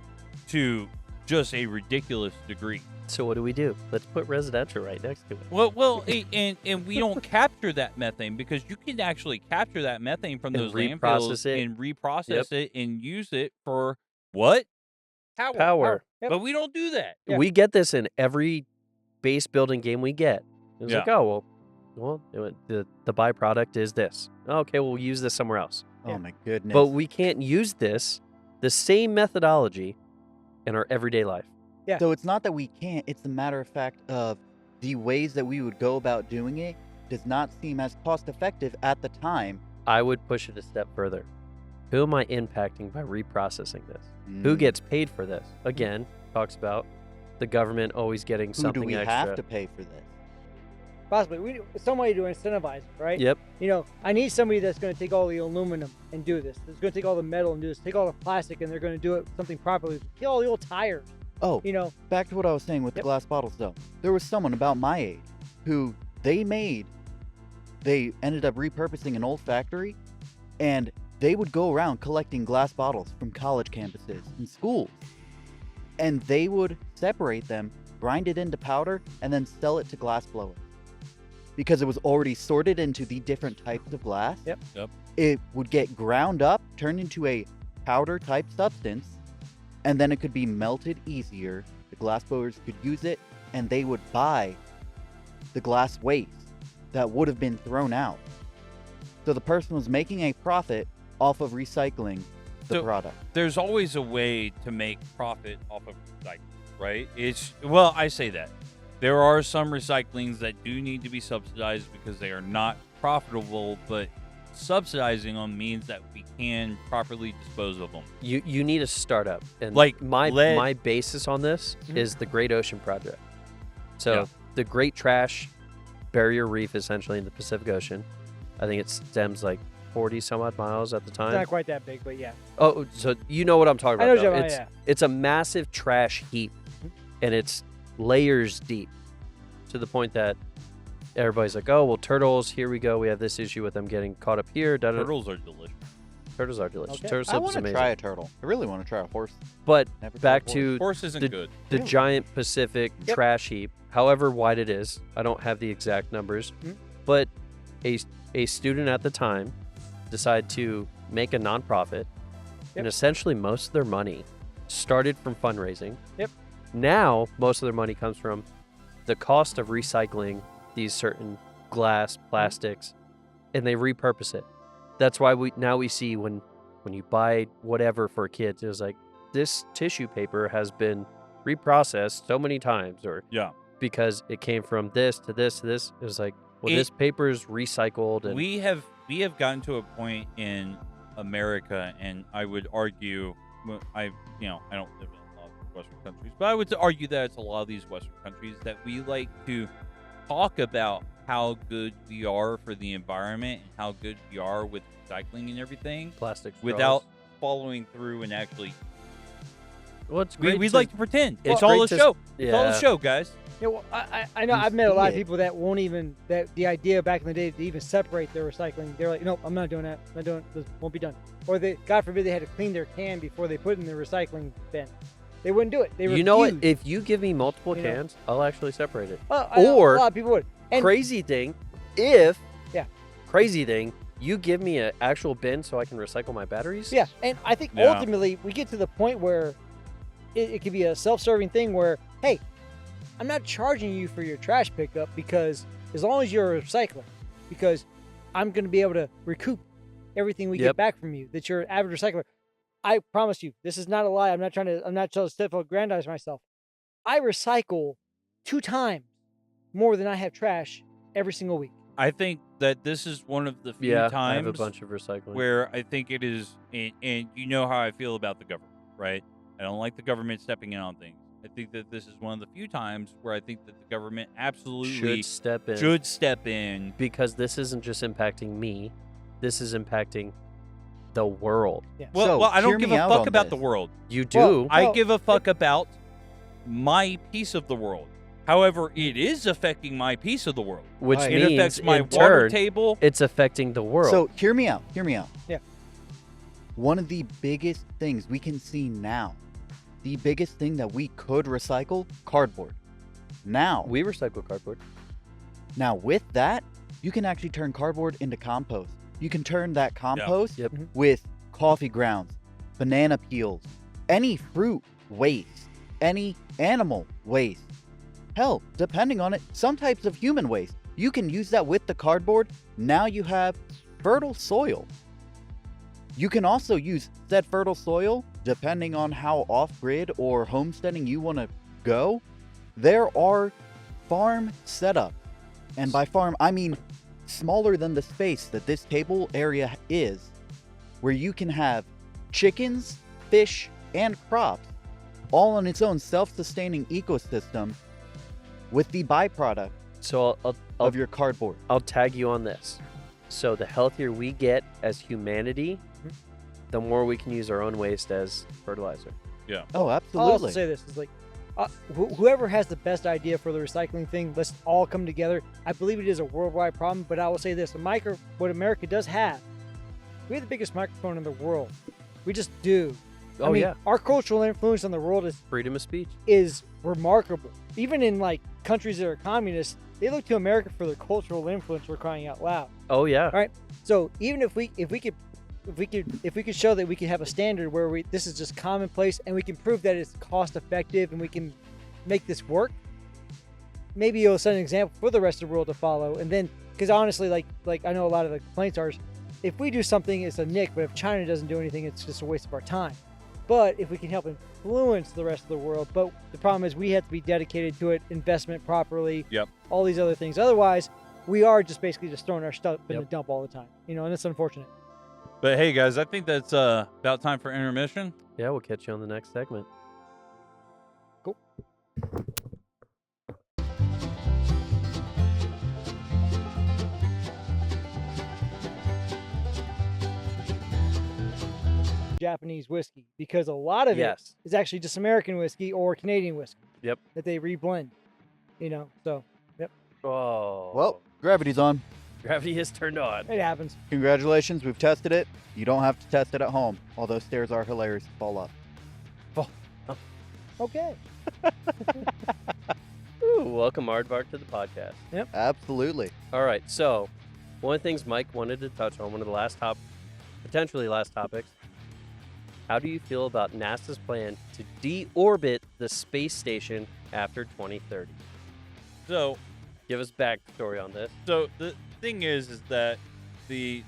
to just a ridiculous degree. So what do? Let's put residential right next to it. Well, and we don't capture that methane, because you can actually capture that methane from And those reprocess landfills it. and reprocess it and use it for what? Power. Yep. But we don't do that. Yeah. We get this in every base building game we get. It's like, Yeah. oh, the byproduct is this. Okay, we'll use this somewhere else. Oh Yeah. my goodness. But we can't use the same methodology in our everyday life. Yeah. So it's not that we can't, it's a matter of fact of the ways that we would go about doing it does not seem as cost effective at the time. I would push it a step further. Who am I impacting by reprocessing this? Who Mm. gets paid for this? Again, talks about the government always getting Who something do we extra. have to pay for this? possibly. We some way to incentivize it, right? Yep. You know, I need somebody that's going to take all the aluminum and do this. That's going to take all the metal and do this. Take all the plastic and they're going to do it something properly. Get all the old tires. Oh, You know, back to what I was saying with the glass bottles, though. There was someone about my age who they ended up repurposing an old factory, and they would go around collecting glass bottles from college campuses and schools. And they would separate them, grind it into powder, and then sell it to glass blowers. Because it was already sorted into the different types of glass. Yep. It would get ground up, turned into a powder type substance, and then it could be melted easier. The glass blowers could use it, and they would buy the glass waste that would have been thrown out. So the person was making a profit off of recycling the product. There's always a way to make profit off of recycling, right? I say that. There are some recyclings that do need to be subsidized because they are not profitable, but subsidizing them means that we can properly dispose of them. You need a startup, and Like my basis on this is the Great Ocean Project. So the Great Trash Barrier Reef, essentially in the Pacific Ocean. I think it stems like 40 some odd miles at the time. it's not quite that big, but yeah. Oh, so you know what I'm talking I about. know though. what you're talking about, It's a massive trash heap, and it's layers deep, to the point that everybody's like, "Oh, well, turtles. Here we go. We have this issue with them getting caught up here." Turtles are delicious. Turtles are delicious. Okay. Turtle I soup want is to amazing. try a turtle. I really want to try a horse. But Never tried back a horse. to Horse isn't good. the Really? giant Pacific trash heap, however wide it is. I don't have the exact numbers, but a student at the time decided to make a nonprofit, and essentially most of their money started from fundraising. Yep. Now most of their money comes from the cost of recycling these certain glass, plastics, and they repurpose it. That's why we see when you buy whatever for kids, it was like, this tissue paper has been reprocessed so many times, or because it came from this to this to this. It was like, well, this paper is recycled, and We have gotten to a point in America, and I would argue, I don't live in a lot of Western countries, but I would argue that it's a lot of these Western countries that we like to talk about how good we are for the environment and how good we are with recycling and everything, plastic without following through and actually. Well, it's great. We'd like to pretend it's it's all a great to- show. It's all a Yeah. show, guys. Yeah, well, I know I've met a lot of see it. people that won't even, that the idea back in the day to even separate their recycling, they're like, nope, I'm not doing that. I'm not doing it. This won't be done. Or they, God forbid, they had to clean their can before they put it in the recycling bin. They wouldn't do it. They refused. You know what? If you give me multiple You know. cans, I'll actually separate it. Well, I know or a lot of people would. And crazy thing, you give me an actual bin so I can recycle my batteries. yeah, and I think Yeah. ultimately we get to the point where it could be a self-serving thing where, hey, I'm not charging you for your trash pickup because as long as you're recycling, because I'm going to be able to recoup everything we get back from you, that you're an avid recycler. I promise you, this is not a lie. I'm not trying to self-aggrandize myself. I recycle 2 times more than I have trash every single week. I think that this is one of the few I have times a bunch of recycling. where I think it is, and you know how I feel about the government, right? I don't like the government stepping in on things. I think that this is one of the few times where I think that the government absolutely should step in. in. Because this isn't just impacting me, this is impacting the world. Yeah. Well, I hear don't give me a out fuck on about this. the world. You do. Well, I give a fuck about my piece of the world. However, it is affecting my piece of the world. which It It means affects my in water turn, table. it's affecting the world. So hear me out. Yeah. One of the biggest things we can see now, the biggest thing that we could recycle, cardboard. Now we recycle cardboard. with that, you can actually turn cardboard into compost. You can turn that compost Yep. with coffee grounds, banana peels, any fruit waste, any animal waste. Hell, depending on it, some types of human waste. You can use that with the cardboard. Now you have fertile soil. You can also use said fertile soil, depending on how off-grid or homesteading you want to go. There are farm setups. And by farm, I mean smaller than the space that this table area is, where you can have chickens, fish, and crops all on its own self-sustaining ecosystem with the byproduct So of your cardboard. I'll tag you on this. So the healthier we get as humanity, the more we can use our own waste as fertilizer. Yeah. Oh, I'll absolutely. also say this is like, whoever has the best idea for the recycling thing, let's all come together. I believe it is a worldwide problem, but I will say this: what America does have, we have the biggest microphone in the world. We just do. Oh, yeah. Our cultural influence on the world Freedom of speech. is remarkable. Even in like countries that are communist, they look to America for their cultural influence. For crying out loud. Oh, yeah. All right. So even if we could show that we could have a standard where this is just commonplace and we can prove that it's cost effective and we can make this work, maybe it'll set an example for the rest of the world to follow. And then, because honestly, like I know a lot of the complaints are, if we do something, it's a nick, but if China doesn't do anything, it's just a waste of our time. But if we can help influence the rest of the world, but the problem is we have to be dedicated to it, investment properly, all these other things. Otherwise, we are just basically just throwing our stuff in the dump all the time, and it's unfortunate. But hey, guys, I think that's about time for intermission. Yeah, we'll catch you on the next segment. Cool. Japanese whiskey, because a lot of it is actually just American whiskey or Canadian whiskey. Yep. That they reblend. So, yep. Oh. Well, gravity's on. Gravity is turned on. It happens. Congratulations, we've tested it. You don't have to test it at home. Although stairs are hilarious to fall up. Okay. Ooh, welcome Aardvark to the podcast. Yep. Absolutely. All right, so one of the things Mike wanted to touch on, one of the potentially last topics, how do you feel about NASA's plan to deorbit the space station after 2030? So, give us backstory on this. So the thing is that the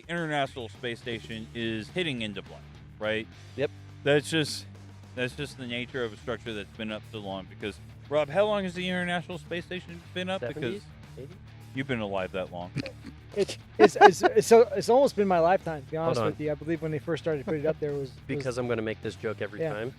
International Space Station is hitting end of life, right? Yep. That's just the nature of a structure that's been up so long. Because Rob, how long has the International Space Station been up? 70s? Because 80s? you've been alive that long. It's almost been my lifetime, to be honest with you. I believe when they first started to put it up there was because I'm going to make this joke every time.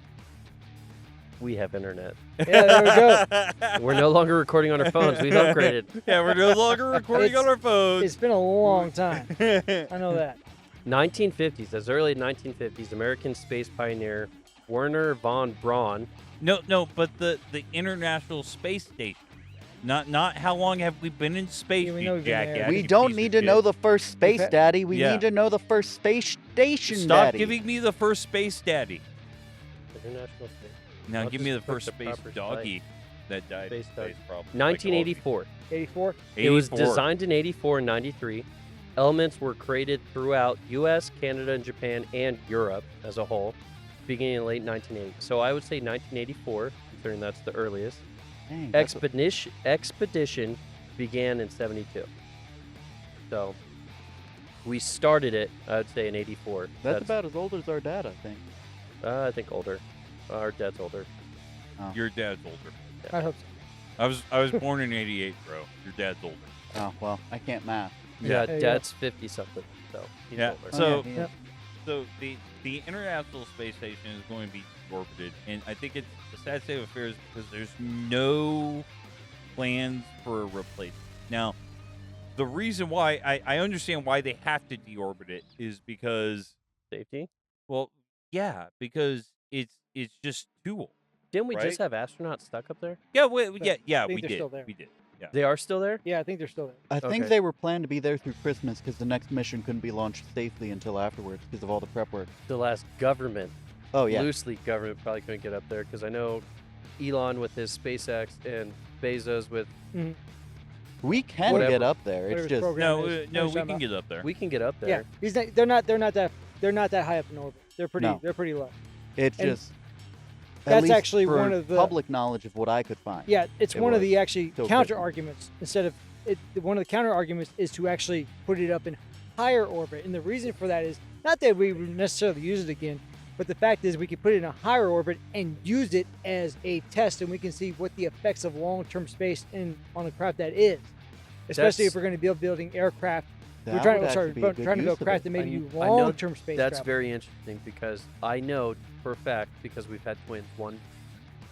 We have internet. Yeah, there we go. We're no longer recording on our phones. We've upgraded. Yeah, we're no longer recording on our phones. It's been a long time. I know that. 1950s, as early as 1950s, American space pioneer Werner von Braun. No, but the International Space Station. Not how long have we been in space, you jackass. We don't need to know the first space daddy. We need to know the first space station daddy. Stop giving me the first space daddy. International Space. Now I'll give me the just put first space doggy that died in space problem. 1984. 84? It was designed in 84 and 93. Elements were created throughout U.S., Canada, and Japan, and Europe as a whole, beginning in late 1980. So I would say 1984, considering that's the earliest. Dang, Expedition began in 72. So we started it, I would say, in 84. That's about as old as our dad, I think. I think older. Our dad's older. Oh. Your dad's older. I hope so. I was born in 88, bro. Your dad's older. Oh, well, I can't math. Yeah, Dad's 50-something, so he's older. So, Yep. so the International Space Station is going to be orbited, and I think it's a sad state of affairs because there's no plans for a replacement. Now, the reason why I understand why they have to deorbit it is because Safety? well, yeah, because it's just too old. Didn't we right? just have astronauts stuck up there? Yeah, I think we they're did. still there. We did. Yeah. They are still there? Yeah, I think they're still there. I think Okay. they were planned to be there through Christmas because the next mission couldn't be launched safely until afterwards because of all the prep work. The last government, Oh, yeah. loosely government, probably couldn't get up there because I know Elon with his SpaceX and Bezos with. We can Whatever. get up there. It's Whatever just program No, is. no, What we you're can talking get up there. We can get up Yeah, there. they're not that high up in orbit. They're pretty No. they're pretty low. it's And just at that's least actually for one of the public knowledge of what I could find. Yeah, it's It one of was the actually till counter Christmas. arguments. Instead of it, one of the counter arguments is to actually put it up in higher orbit, and the reason for that is not that we would necessarily use it again, but the fact is we could put it in a higher orbit and use it as a test, and we can see what the effects of long-term space on a craft that is. Especially if we're going to be building aircraft. That We're trying would to actually be a good build use of craft it. that maybe do I know long-term space That's travel. very interesting because I know for a fact, because we've had twins, one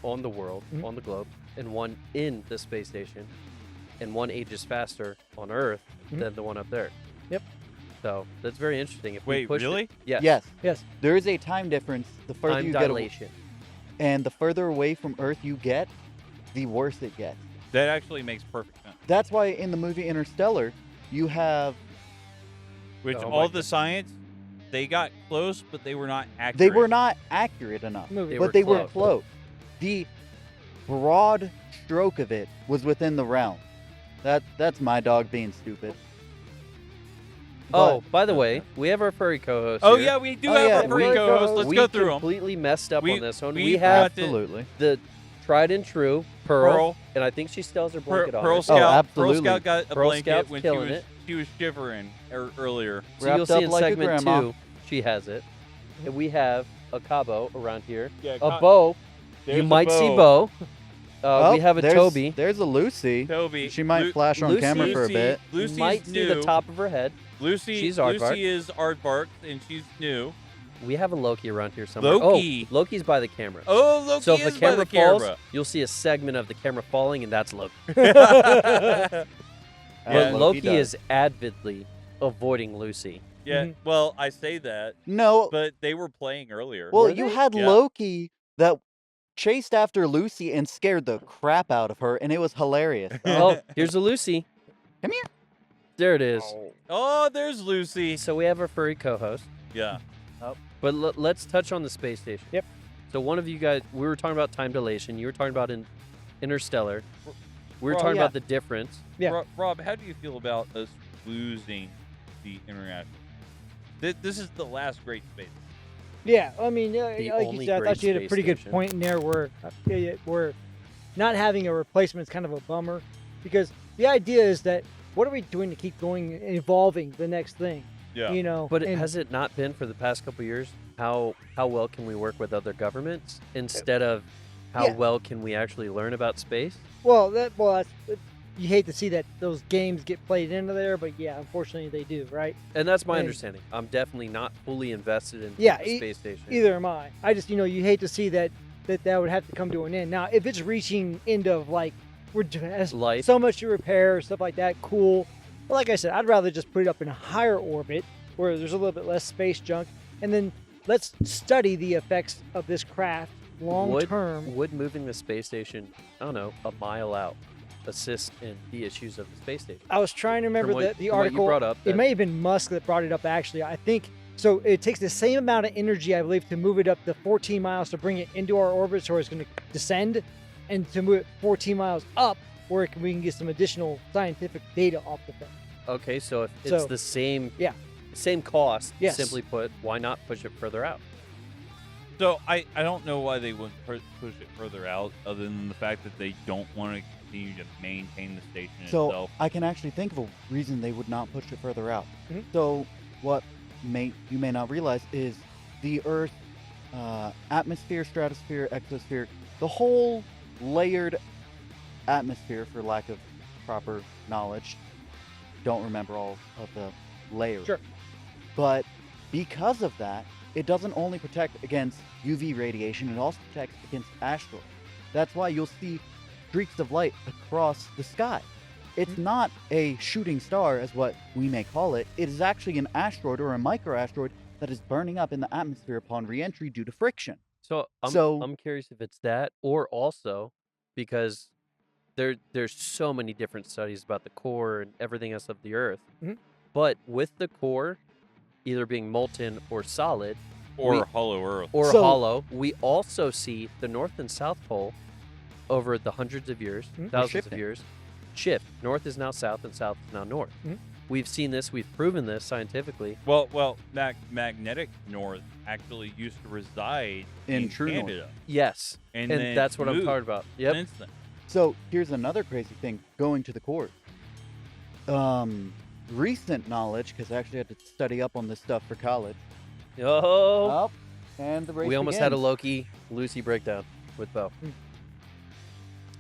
on the world, on the globe, and one in the space station. and one ages faster on Earth than the one up there. Yep. So that's very interesting. If we Wait, pushed really? It, yes. Yes. Yes. There is a time difference. The further Time you get, dilation. and the further away from Earth you get, the worse it gets. That actually makes perfect sense. That's why in the movie Interstellar, you have Which Oh my all the God. science, they got close, but they were not accurate. they were not accurate enough, Movie. but they were close. close. The broad stroke of it was within the realm. That's my dog being stupid. Oh, by the way, we have our furry co-host. Oh here. yeah, we do Oh, have yeah, our furry we- co-host. Let's we go through them. completely messed up We- on this one. we We have forgot to- Absolutely. the tried and true Pearl, Pearl, and I think she still has her blanket on. Pearl her. Scout. Pearl absolutely. Scout got a Pearl blanket Scout's when killing she was shivering earlier. So you'll Wrapped see up in like a segment grandma. 2, she has it. And we have a Cabo around here. Yeah, A Bo. You might see Bo. We have a there's, Toby. There's a Lucy. Toby. She might flash on Lucy- camera for a bit. You Lucy's might see new. the top of her head. She's Aardvark. Lucy is Aardvark, and she's new. We have a Loki around here somewhere. Loki. Oh, Loki's by the camera. Oh, Loki So if is the by camera the falls, camera. you'll see a segment of the camera falling, and that's Loki. Yeah. But Loki does. is avidly avoiding Lucy. Yeah, well, I say that, No. but they were playing earlier. Well, Were you they? had Yeah. Loki that chased after Lucy and scared the crap out of her, and it was hilarious. Oh, here's a Lucy. Come here. There it is. Oh, there's Lucy. So we have our furry co-host. Yeah. But let's touch on the space station. Yep. So one of you guys, we were talking about time dilation. You were talking about Interstellar. We were Well, talking yeah. about the difference. Yeah. Rob, how do you feel about us losing the interaction? This is the last great space. Yeah, I mean, The like you only said, I great thought you had a space pretty good station. point in there where not having a replacement is kind of a bummer, because the idea is that what are we doing to keep going and evolving the next thing? Yeah. You know, But and- has it not been for the past couple years? How well can we work with other governments instead of how Yeah. well can we actually learn about space? that's you hate to see that those games get played into there, but yeah, unfortunately they do, right? And that's my And- understanding. I'm definitely not fully invested in Yeah, the space station. Either am I. I just you hate to see that would have to come to an end. Now, if it's reaching end of like we're just Life. so much to repair, stuff like that, cool. But like I said, I'd rather just put it up in a higher orbit where there's a little bit less space junk, and then let's study the effects of this craft long term. Would moving the space station, I don't know, a mile out, assist in the issues of the space station? I was trying to remember From what- the from what you article. brought up, It that- may have been Musk that brought it up, actually. I think so. It takes the same amount of energy, I believe, to move it up the 14 miles to bring it into our orbit, so it's going to descend, and to move it 14 miles up, where we can get some additional scientific data off the thing. Okay, so if it's So- the same, Yeah. same cost, Yes. simply put, why not push it further out? So I don't know why they wouldn't push it further out, other than the fact that they don't want to continue to maintain the station So itself. I can actually think of a reason they would not push it further out. Mhm. So what you may not realize is the Earth, atmosphere, stratosphere, exosphere, the whole layered atmosphere, for lack of proper knowledge. Don't remember all of the layers. Sure. But because of that, it doesn't only protect against UV radiation, it also protects against asteroids. That's why you'll see streaks of light across the sky. It's not a shooting star, as what we may call it. It is actually an asteroid or a microasteroid that is burning up in the atmosphere upon re-entry due to friction. So So- I'm curious if it's that, or also because there's so many different studies about the core and everything else of the Earth. Mhm. But with the core either being molten or solid or Hollow Earth. or So- hollow, we also see the North and South Pole over the hundreds of years, Mhm. thousands of Shifting. years, shift. North is now south and south is now north. Mhm. We've seen this, we've proven this scientifically. Well, magnetic north actually used to reside In true north. Canada, Yes. and, And then that's what I'm moved talking about. Yep. since then. So here's another crazy thing going to the core. Recent knowledge, because I actually had to study up on this stuff for college. Oh. Up, and the race We almost had a begins. Loki Lucy breakdown with Bo. Mm.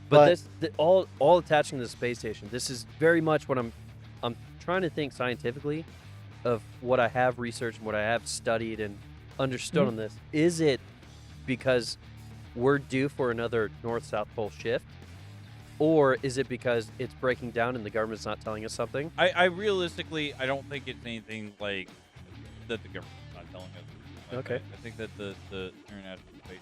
But all attaching to the space station. This is very much what I'm trying to think scientifically of what I have researched and what I have studied and understood Mhm. on this. Is it because we're due for another North-South pole shift? or is it because it's breaking down and the government's not telling us something? I realistically, I don't think it's anything like that the government's not telling us. Like, Okay. I think that the international space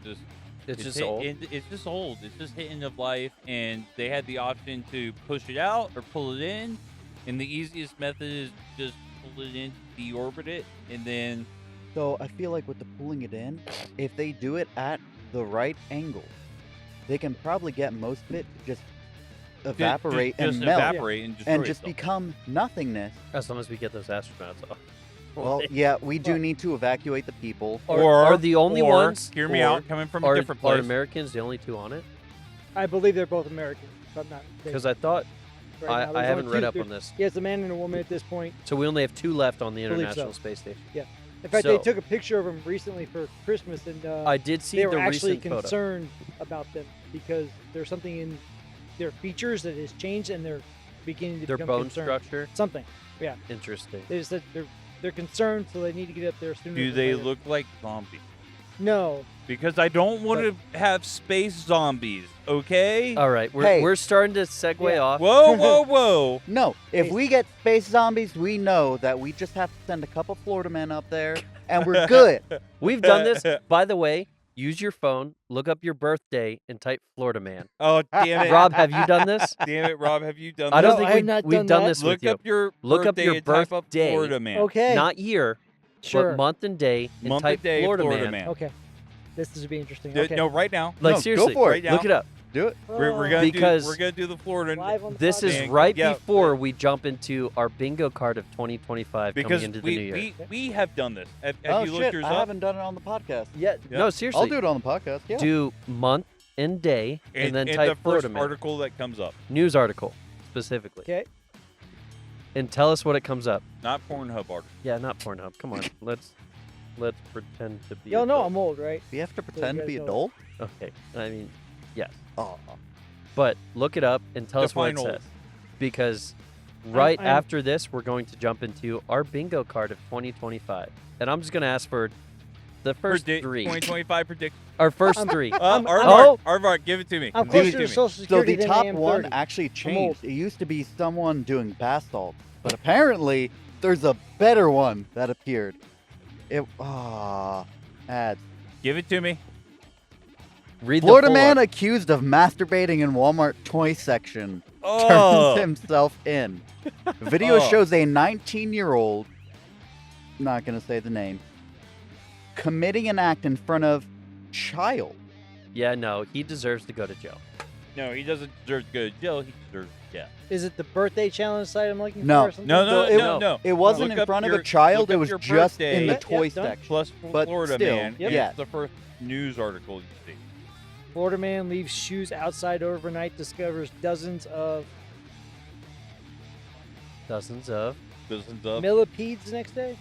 just It's just hit- old. It's just old. It's just hit end of life, and they had the option to push it out or pull it in, and the easiest method is just pull it in, deorbit it, and then So I feel like with the pulling it in, if they do it at the right angle, they can probably get most of it to just evaporate just and melt evaporate and destroy and just itself. become nothingness. As long as we get those astronauts off. Well, yeah, we do need to evacuate the people. Are the only or, ones? Hear me or out. Coming from a Are, different are place. Americans the only two on it? I believe they're both American, if I'm not mistaken. Because I thought Right now, I there's haven't only read two- up there- on this. Yeah, it's a man and a woman at this point. So we only have 2 left on the Believe International so. Space Station. In fact, So- they took a picture of them recently for Christmas, and I did see they the were actually recent photo. concerned about them because there's something in their features that has changed, and they're beginning to Their become bone concerned. structure. Something. Interesting. They just said they're concerned, so they need to get up there sooner. Do than they later. look like zombies? No. Because I don't want to have space zombies. Okay. All right, Hey. we're starting to segue Yeah. off. Whoa, whoa, whoa! No, if we get space zombies, we know that we just have to send a couple Florida men up there, and we're good. We've done this. By the way, use your phone, look up your birthday, and type Florida man. Oh damn it, Rob, have you done this? Damn it, Rob! Have you done? I don't No, think I have not we've done done that. this Look with you. up your Look up birthday your and type up birthday. Florida man. Okay. Not year, Sure. but month and day, and Month type and day, Florida, Florida man. man. Okay. This is be interesting. No, Okay. no, right now. Like No, go seriously, for it. Right now. look it up. Do it. We're gonna Because- we're gonna do the Florida Live on the This is podcast. right Yeah. before we jump into our bingo card of 2025 because coming into the new year. we have done this. Have Oh you looked shit, yours I up? haven't done it on the podcast. Yeah, Yeah. no, seriously. I'll do it on the podcast. Yeah. Do month and day, and then type the first Florida man. article that comes up, News article, specifically. Okay. And tell us what it comes up. not Pornhub article. Yeah, not Pornhub. Come on, let's pretend to be. Y'all know adult. I'm old, right? We have to pretend to guys be know. adult. Okay, I mean, yes, Oh, but look it up and tell us what it Define old. says, because right I'm- after this, we're going to jump into our bingo card of 2025, and I'm just gonna ask for the first 3. 2025 prediction. Our first I'm- 3. I'm- Aardvark, Aardvark, give it to me. I'm Give closer it to to me. Social so Security the than top I am one 30. actually old. changed. It used to be someone doing bath salts, but apparently there's a better one that appeared. It ads. Give it to me. Read Florida the full man art. accused of masturbating in Walmart toy section Oh, turns himself in. Video Oh. shows a 19-year-old, not gonna say the name, committing an act in front of child. Yeah, no, he deserves to go to jail. no, he doesn't deserve to go to jail. He deserves death. Is it the birthday challenge site I'm looking No. for? Or something? No, no, So it- no, no. It wasn't Look in up front of your- a child. look It up was your just in birthday. the Yep, toy yep, done. section. Plus But Florida still, man. Yep. yeah. It's the first news article you see. Florida man leaves shoes outside overnight, discovers dozens of Dozens of. Dozens of millipedes next day.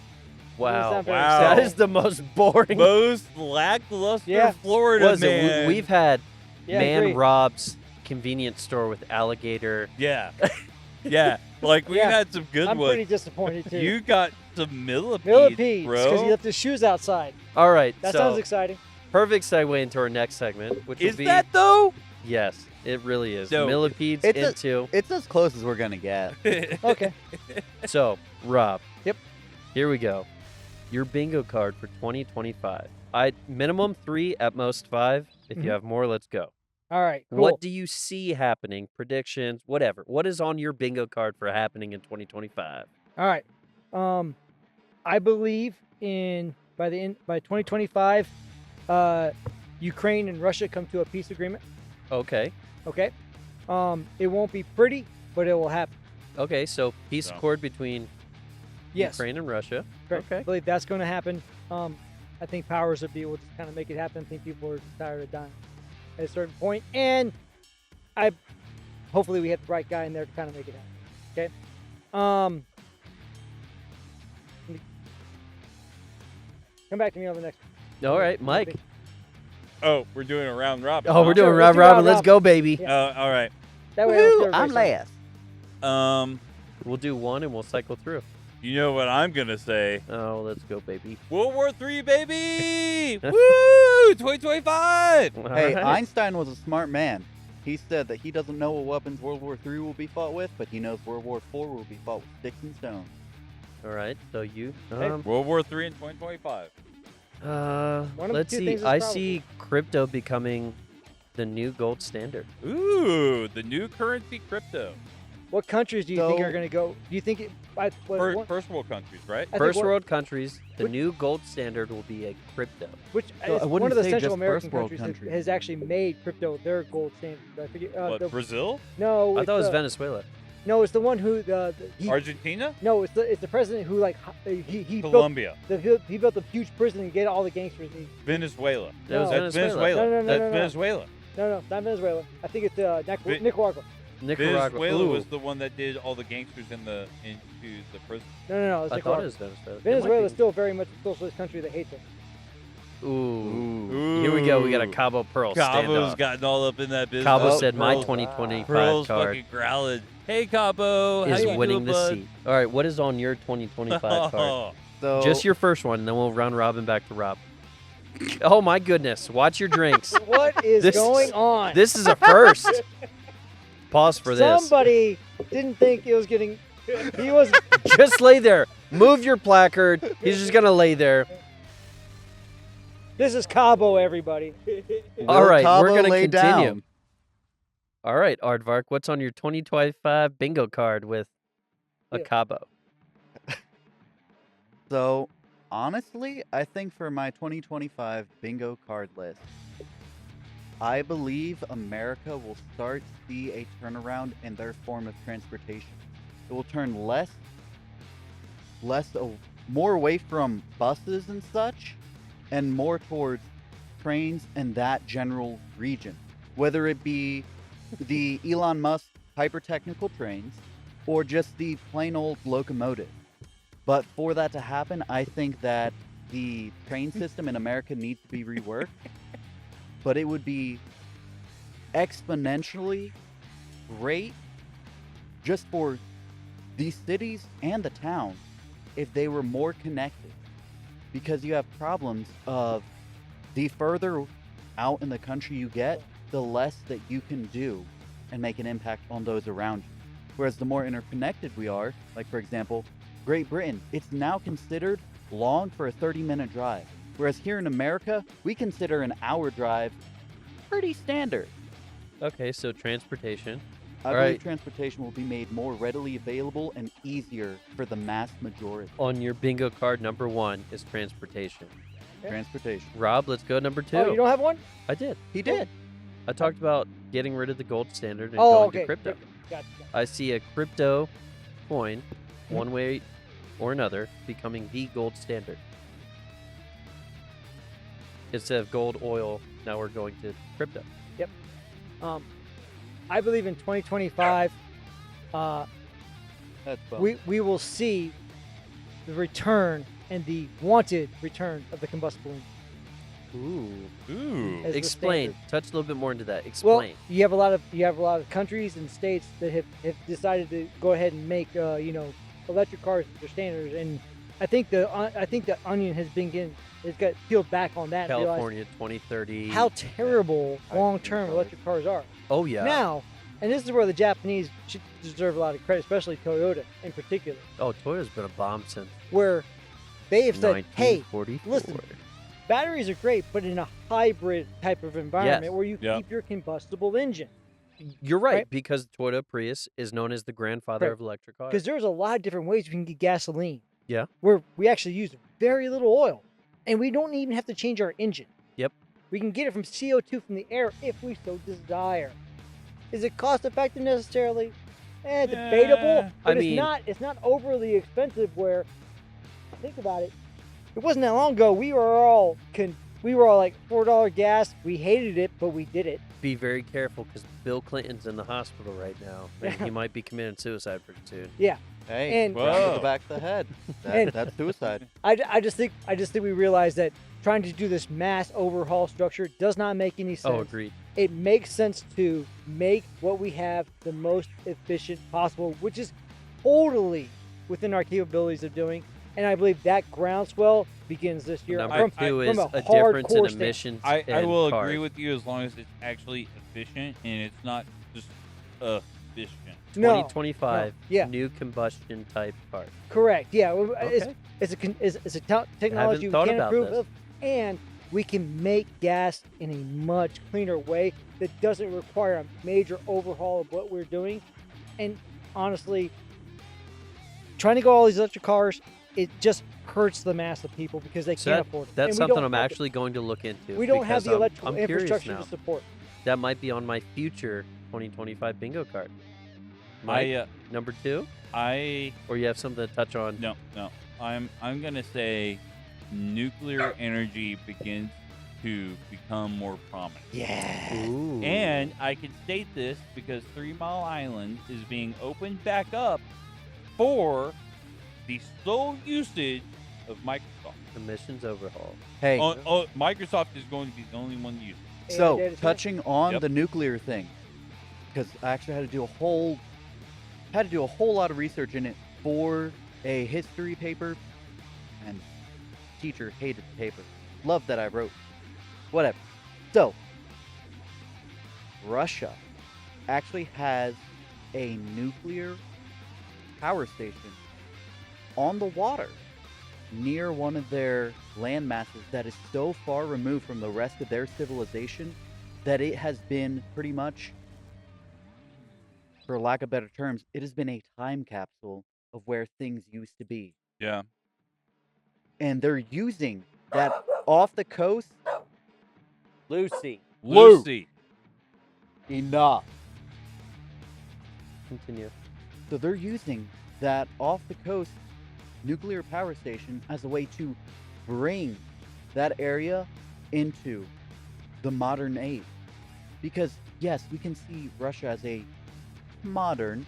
Wow, not very Wow. that exciting. is the most boring. most lackluster Yeah. Florida Was it? man. We've had Yeah, man agreed. Rob's convenience store with alligator. yeah, yeah. Like we've Yeah. had some good I'm ones. pretty disappointed too. You got some millipedes, millipedes because he bro. left his shoes outside. All right, That so sounds exciting. perfect segue into our next segment, which Is will be that though? yes, it really is. So, Millipedes it's a- into. It's as close as we're gonna get. Okay. So, Rob. Yep. Here we go. Your bingo card for 2025. I minimum 3, at most 5. If Mhm. you have more, let's go. All right. Cool. What do you see happening? Predictions, whatever. What is on your bingo card for happening in 2025? All right. I believe by 2025, Ukraine and Russia come to a peace agreement. Okay. Okay. It won't be pretty, but it will happen. Okay, so peace So- accord between Yes. Ukraine and Russia. Correct. Okay. I believe that's going to happen. I think powers that be will just kind of make it happen. I think people are tired of dying at a certain point, and hopefully we have the right guy in there to kind of make it happen. Okay. Come back to me on the next. All right, Mike. Oh, we're doing a round robin. Oh, we're doing Sure, let's round do robin. round Let's robin. go, baby. Yeah. All right. That way, I don't Woohoo, have to I'm erase last. We'll do one and we'll cycle through. You know what I'm gonna say? Oh, let's go, baby. World War III, baby! Woo! 2025. All Hey, right. Einstein was a smart man. He said that he doesn't know what weapons World War III will be fought with, but he knows World War IV will be fought with sticks and stones. All right, so you. World War III in 2025. Let's see. I see crypto becoming the new gold standard. Ooh, the new currency, crypto. What countries do you think are going to go? Do you think it? First world countries, right? First world countries, the new gold standard will be a crypto. Which is one of the Central American countries has actually made crypto their gold standard. I forget. Brazil? No, I thought it was Venezuela. No, it's the one who Argentina? No, it's the president who he Colombia. He built a huge prison and get all the gangsters. Venezuela. No, That's Venezuela. No. That's Venezuela. No, not Venezuela. I think it's Nicaragua. Venezuela was the one that did all the gangsters into the prison. No, it's I Nicaragua. thought it was Venezuela. Venezuela is still very much a socialist country that hates us. Ooh. Here we go. We got a Cabo Pearl Cabo's standoff. gotten all up in that business. Cabo said my 2025 Pearl's card fucking growling. Hey, Cabo. is how you winning doing, the bud? seat. All right, what is on your 2025 card? So, Just your first one, and then we'll round robin back to Rob. Oh my goodness! Watch your drinks. What is going on? This is a first. Pause for this. Somebody didn't think it was getting. He was. Just lay there. Move your placard. He's just gonna lay there. This is Cabo, everybody. All right, Cabo we're gonna lay continue. down? All right, Aardvark, what's on your 2025 bingo card with a Cabo? So, honestly, I think for my 2025 bingo card list, I believe America will start to see a turnaround in their form of transportation. It will turn more away from buses and such, and more towards trains and that general region. Whether it be the Elon Musk hyper-technical trains, or just the plain old locomotive. But for that to happen, I think that the train system in America needs to be reworked. But it would be exponentially great just for the cities and the towns if they were more connected. Because you have problems of the further out in the country you get, the less that you can do and make an impact on those around you. Whereas the more interconnected we are, like for example, Great Britain, it's now considered long for a 30-minute drive. Whereas here in America, we consider an hour drive pretty standard. Okay, so transportation. I believe transportation will be made more readily available and easier for the mass majority. On your bingo card, number 1 is transportation. Transportation. Rob, let's go number 2. Oh, you don't have one? I did. He did. I talked about getting rid of the gold standard and Oh, going okay. to crypto. Gotcha. I see a crypto coin, one way or another, becoming the gold standard. Instead of gold, oil, now we're going to crypto. Yep. I believe in 2025, That's fun. we will see the return and the wanted return of the combustible engine. Ooh. as the Explain. standard. Touch a little bit more into that. Well, Explain. you have a lot of countries and states that have decided to go ahead and make electric cars their standards, and I think the onion has got peeled back on that. and realized California 2030. how terrible long-term electric cars are. Oh, yeah. Now, and this is where the Japanese should deserve a lot of credit, especially Toyota in particular, Oh, Toyota's been a bomb since where they have said, "Hey, 1944. listen, batteries are great, but in a hybrid type of environment where you Yep. keep your combustible engine." You're right, Right? because Toyota Prius is known as the grandfather Right. of electric cars. Because there's a lot of different ways we can get gasoline. Yeah. Where we actually use very little oil, and we don't even have to change our engine. Yep. We can get it from CO2 from the air if we so desire. Is it cost effective necessarily? Debatable. But I mean- it's not overly expensive. Where, think about it, it wasn't that long ago. We were all like $4 gas. We hated it, but we did it. Be very careful because Bill Clinton's in the hospital right now, and he might be committing suicide pretty soon. Yeah. Hey, And- round to Whoa. the back of the head. And- That's suicide. I just think we realize that trying to do this mass overhaul structure does not make any sense. Oh, agreed. It makes sense to make what we have the most efficient possible, which is totally within our capabilities of doing. And I believe that groundswell begins this year. Number from 2 is a a difference in hardcore emissions. I and will cars. agree with you as long as it's actually efficient, and it's not just efficient. No, 2025 yeah. new combustion type car. correct. Yeah, Okay. it's a technology we thought can't about improve this. of, and we can make gas in a much cleaner way that doesn't require a major overhaul of what we're doing. And honestly, trying to go all these electric cars, it just hurts the mass of people because they So can't afford it. That's And we something don't I'm have actually going to look into. We don't have because the electrical I'm curious infrastructure now. to support. That might be on my future 2025 bingo card. Mike, number 2? Or you have something to touch on? No. I'm gonna say nuclear energy begins to become more prominent. Yeah. Ooh. And I can state this because 3 Mile Island is being opened back up for the sole usage of Microsoft. Emissions overhaul. Hey, Microsoft is going to be the only one using it. so data center? touching on Yep. the nuclear thing, because I actually had to do a whole lot of research in it for a history paper, and teacher hated the paper. Loved that I wrote. Whatever. So, Russia actually has a nuclear power station on the water near one of their land masses that is so far removed from the rest of their civilization that it has been pretty much, for lack of better terms, it has been a time capsule of where things used to be. Yeah. And they're using that off the coast. Lucy. Lucy. Enough. Continue. So they're using that off the coast nuclear power station as a way to bring that area into the modern age. Because yes, we can see Russia as a modern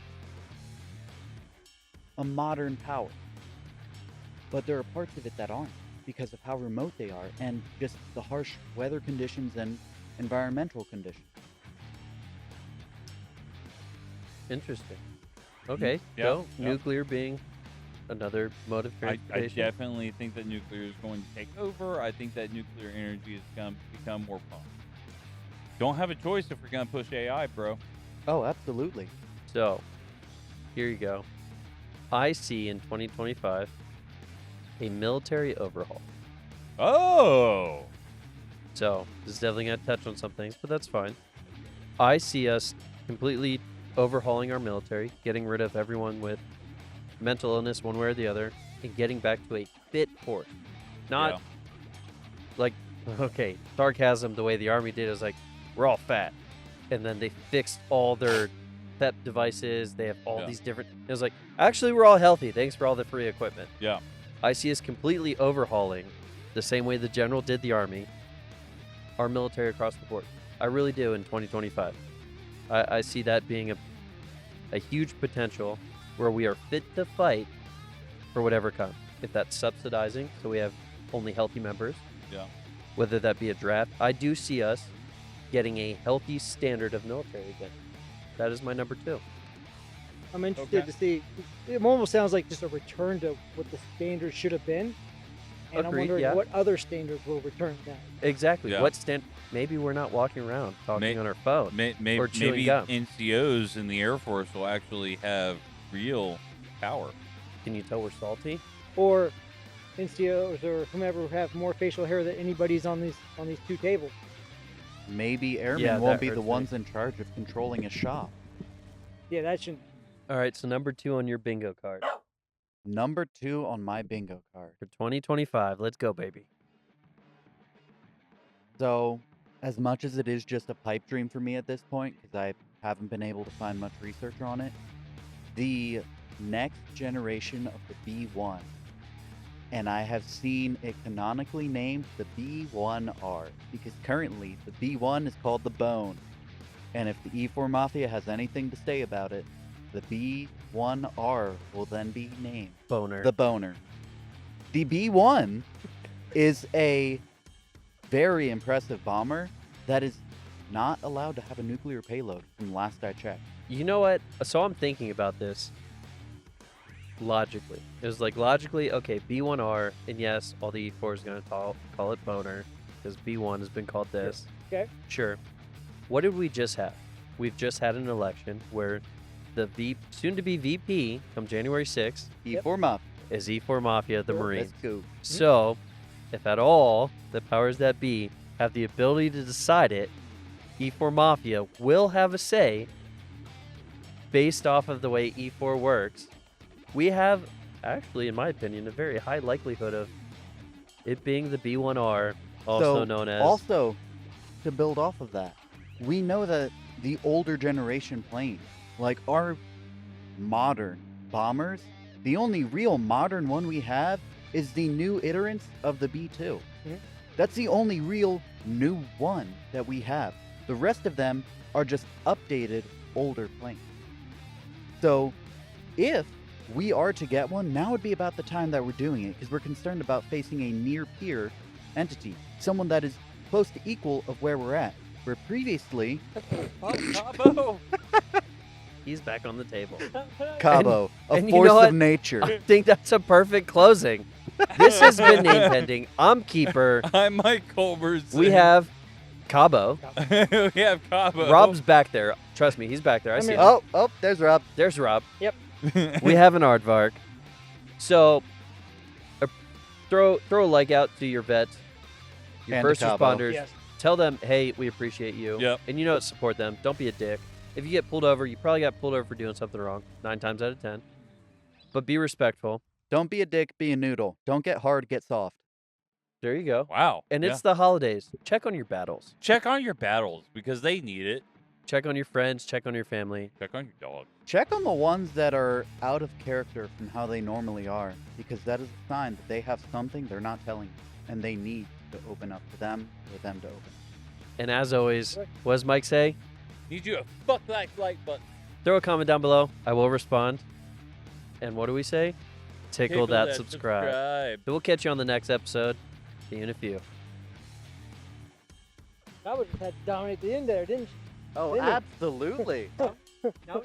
power. But there are parts of it that aren't because of how remote they are and just the harsh weather conditions and environmental conditions. Interesting. Okay. Yeah, So yeah. nuclear being another mode of I transportation. definitely think that nuclear is going to take over. I think that nuclear energy is going to become more prominent. Don't have a choice if we're going to push AI, bro. Oh, absolutely. So, here you go. I see in 2025 a military overhaul. Oh. So, this is definitely going to touch on some things, but that's fine. I see us completely overhauling our military, getting rid of everyone with mental illness one way or the other, and getting back to a fit force. Not like, okay, sarcasm the way the Army did is like, we're all fat. And then they fixed all their PEP devices. They have all these different. It was like, actually, we're all healthy. Thanks for all the free equipment. Yeah. I see us completely overhauling the same way the general did the Army, our military across the board. I really do in 2025. I see that being a huge potential where we are fit to fight for whatever comes. If that's subsidizing, so we have only healthy members. Yeah. Whether that be a draft, I do see us getting a healthy standard of military again. That is my number 2. I'm interested to see. It almost sounds like just a return to what the standard should have been. And Agreed, I'm wondering yeah. what other standards will return now. Exactly. Yeah. What maybe we're not walking around talking on our phone or chewing Maybe gum. NCOs in the Air Force will actually have real power. Can you tell we're salty? Or NCOs or whomever have more facial hair than anybody's on these 2 tables. Maybe airmen Yeah, won't that be the hurts me. ones in charge of controlling a shop. Yeah, that shouldn't. All right, so number 2 on your bingo card Number 2 on my bingo card. for 2025. Let's go, baby. So, as much as it is just a pipe dream for me at this point, because I haven't been able to find much research on it, the next generation of the B1, and I have seen it canonically named the B1R, because currently the B1 is called the Bone, and if the E4 Mafia has anything to say about it, the B1R will then be named Boner. the Boner. The B1 is a very impressive bomber that is not allowed to have a nuclear payload from last I checked. You know what? So I'm thinking about this logically. It was like logically, okay, B1R, and yes, all the E4 is going to call it Boner because B1 has been called this. Okay. Sure. what did we just have? We've just had an election where the soon-to-be VP, come January 6th, E4 Mafia. is E4 Mafia, the Marine. Let's go. So, if at all the powers that be have the ability to decide it, E4 Mafia will have a say based off of the way E4 works. We have, actually, in my opinion, a very high likelihood of it being the B1R, also known as... Also, to build off of that, we know that the older generation planes, like our modern bombers, the only real modern one we have is the new iterants of the B2. Mm-hmm. That's the only real new one that we have. The rest of them are just updated older planes. So, if we are to get one, now would be about the time that we're doing it, because we're concerned about facing a near-peer entity, someone that is close to equal of where we're at. Where previously, Cabo. He's back on the table. Cabo, and a you force know what? of nature. I think that's a perfect closing. This has been Name Pending. I'm Keeper. I'm Mike Culbertson. We have Cabo. We have Cabo. Rob's back there. Trust me, he's back there. I see him. Oh, there's Rob. There's Rob. Yep. We have an Aardvark. So, throw a like out to your vets, your And to first Cabo. responders. Yes. Tell them, hey, we appreciate you. Yep. And you know what? Support them. Don't be a dick. If you get pulled over, you probably got pulled over for doing something wrong 9 times out of 10. But be respectful. Don't be a dick, be a noodle. Don't get hard, get soft. There you go. Wow. And Yeah. it's the holidays. Check on your battles. Check on your battles because they need it. Check on your friends. Check on your family. Check on your dog. Check on the ones that are out of character from how they normally are, because that is a sign that they have something they're not telling you, and they need to open up to them or them to open. And as always, what does Mike say? Need you to fuck that like button. Throw a comment down below. I will respond. And what do we say? Tickle that subscribe. So we'll catch you on the next episode. See you in a few. I would have had to dominate the end there, didn't you? Oh, Really? absolutely. Now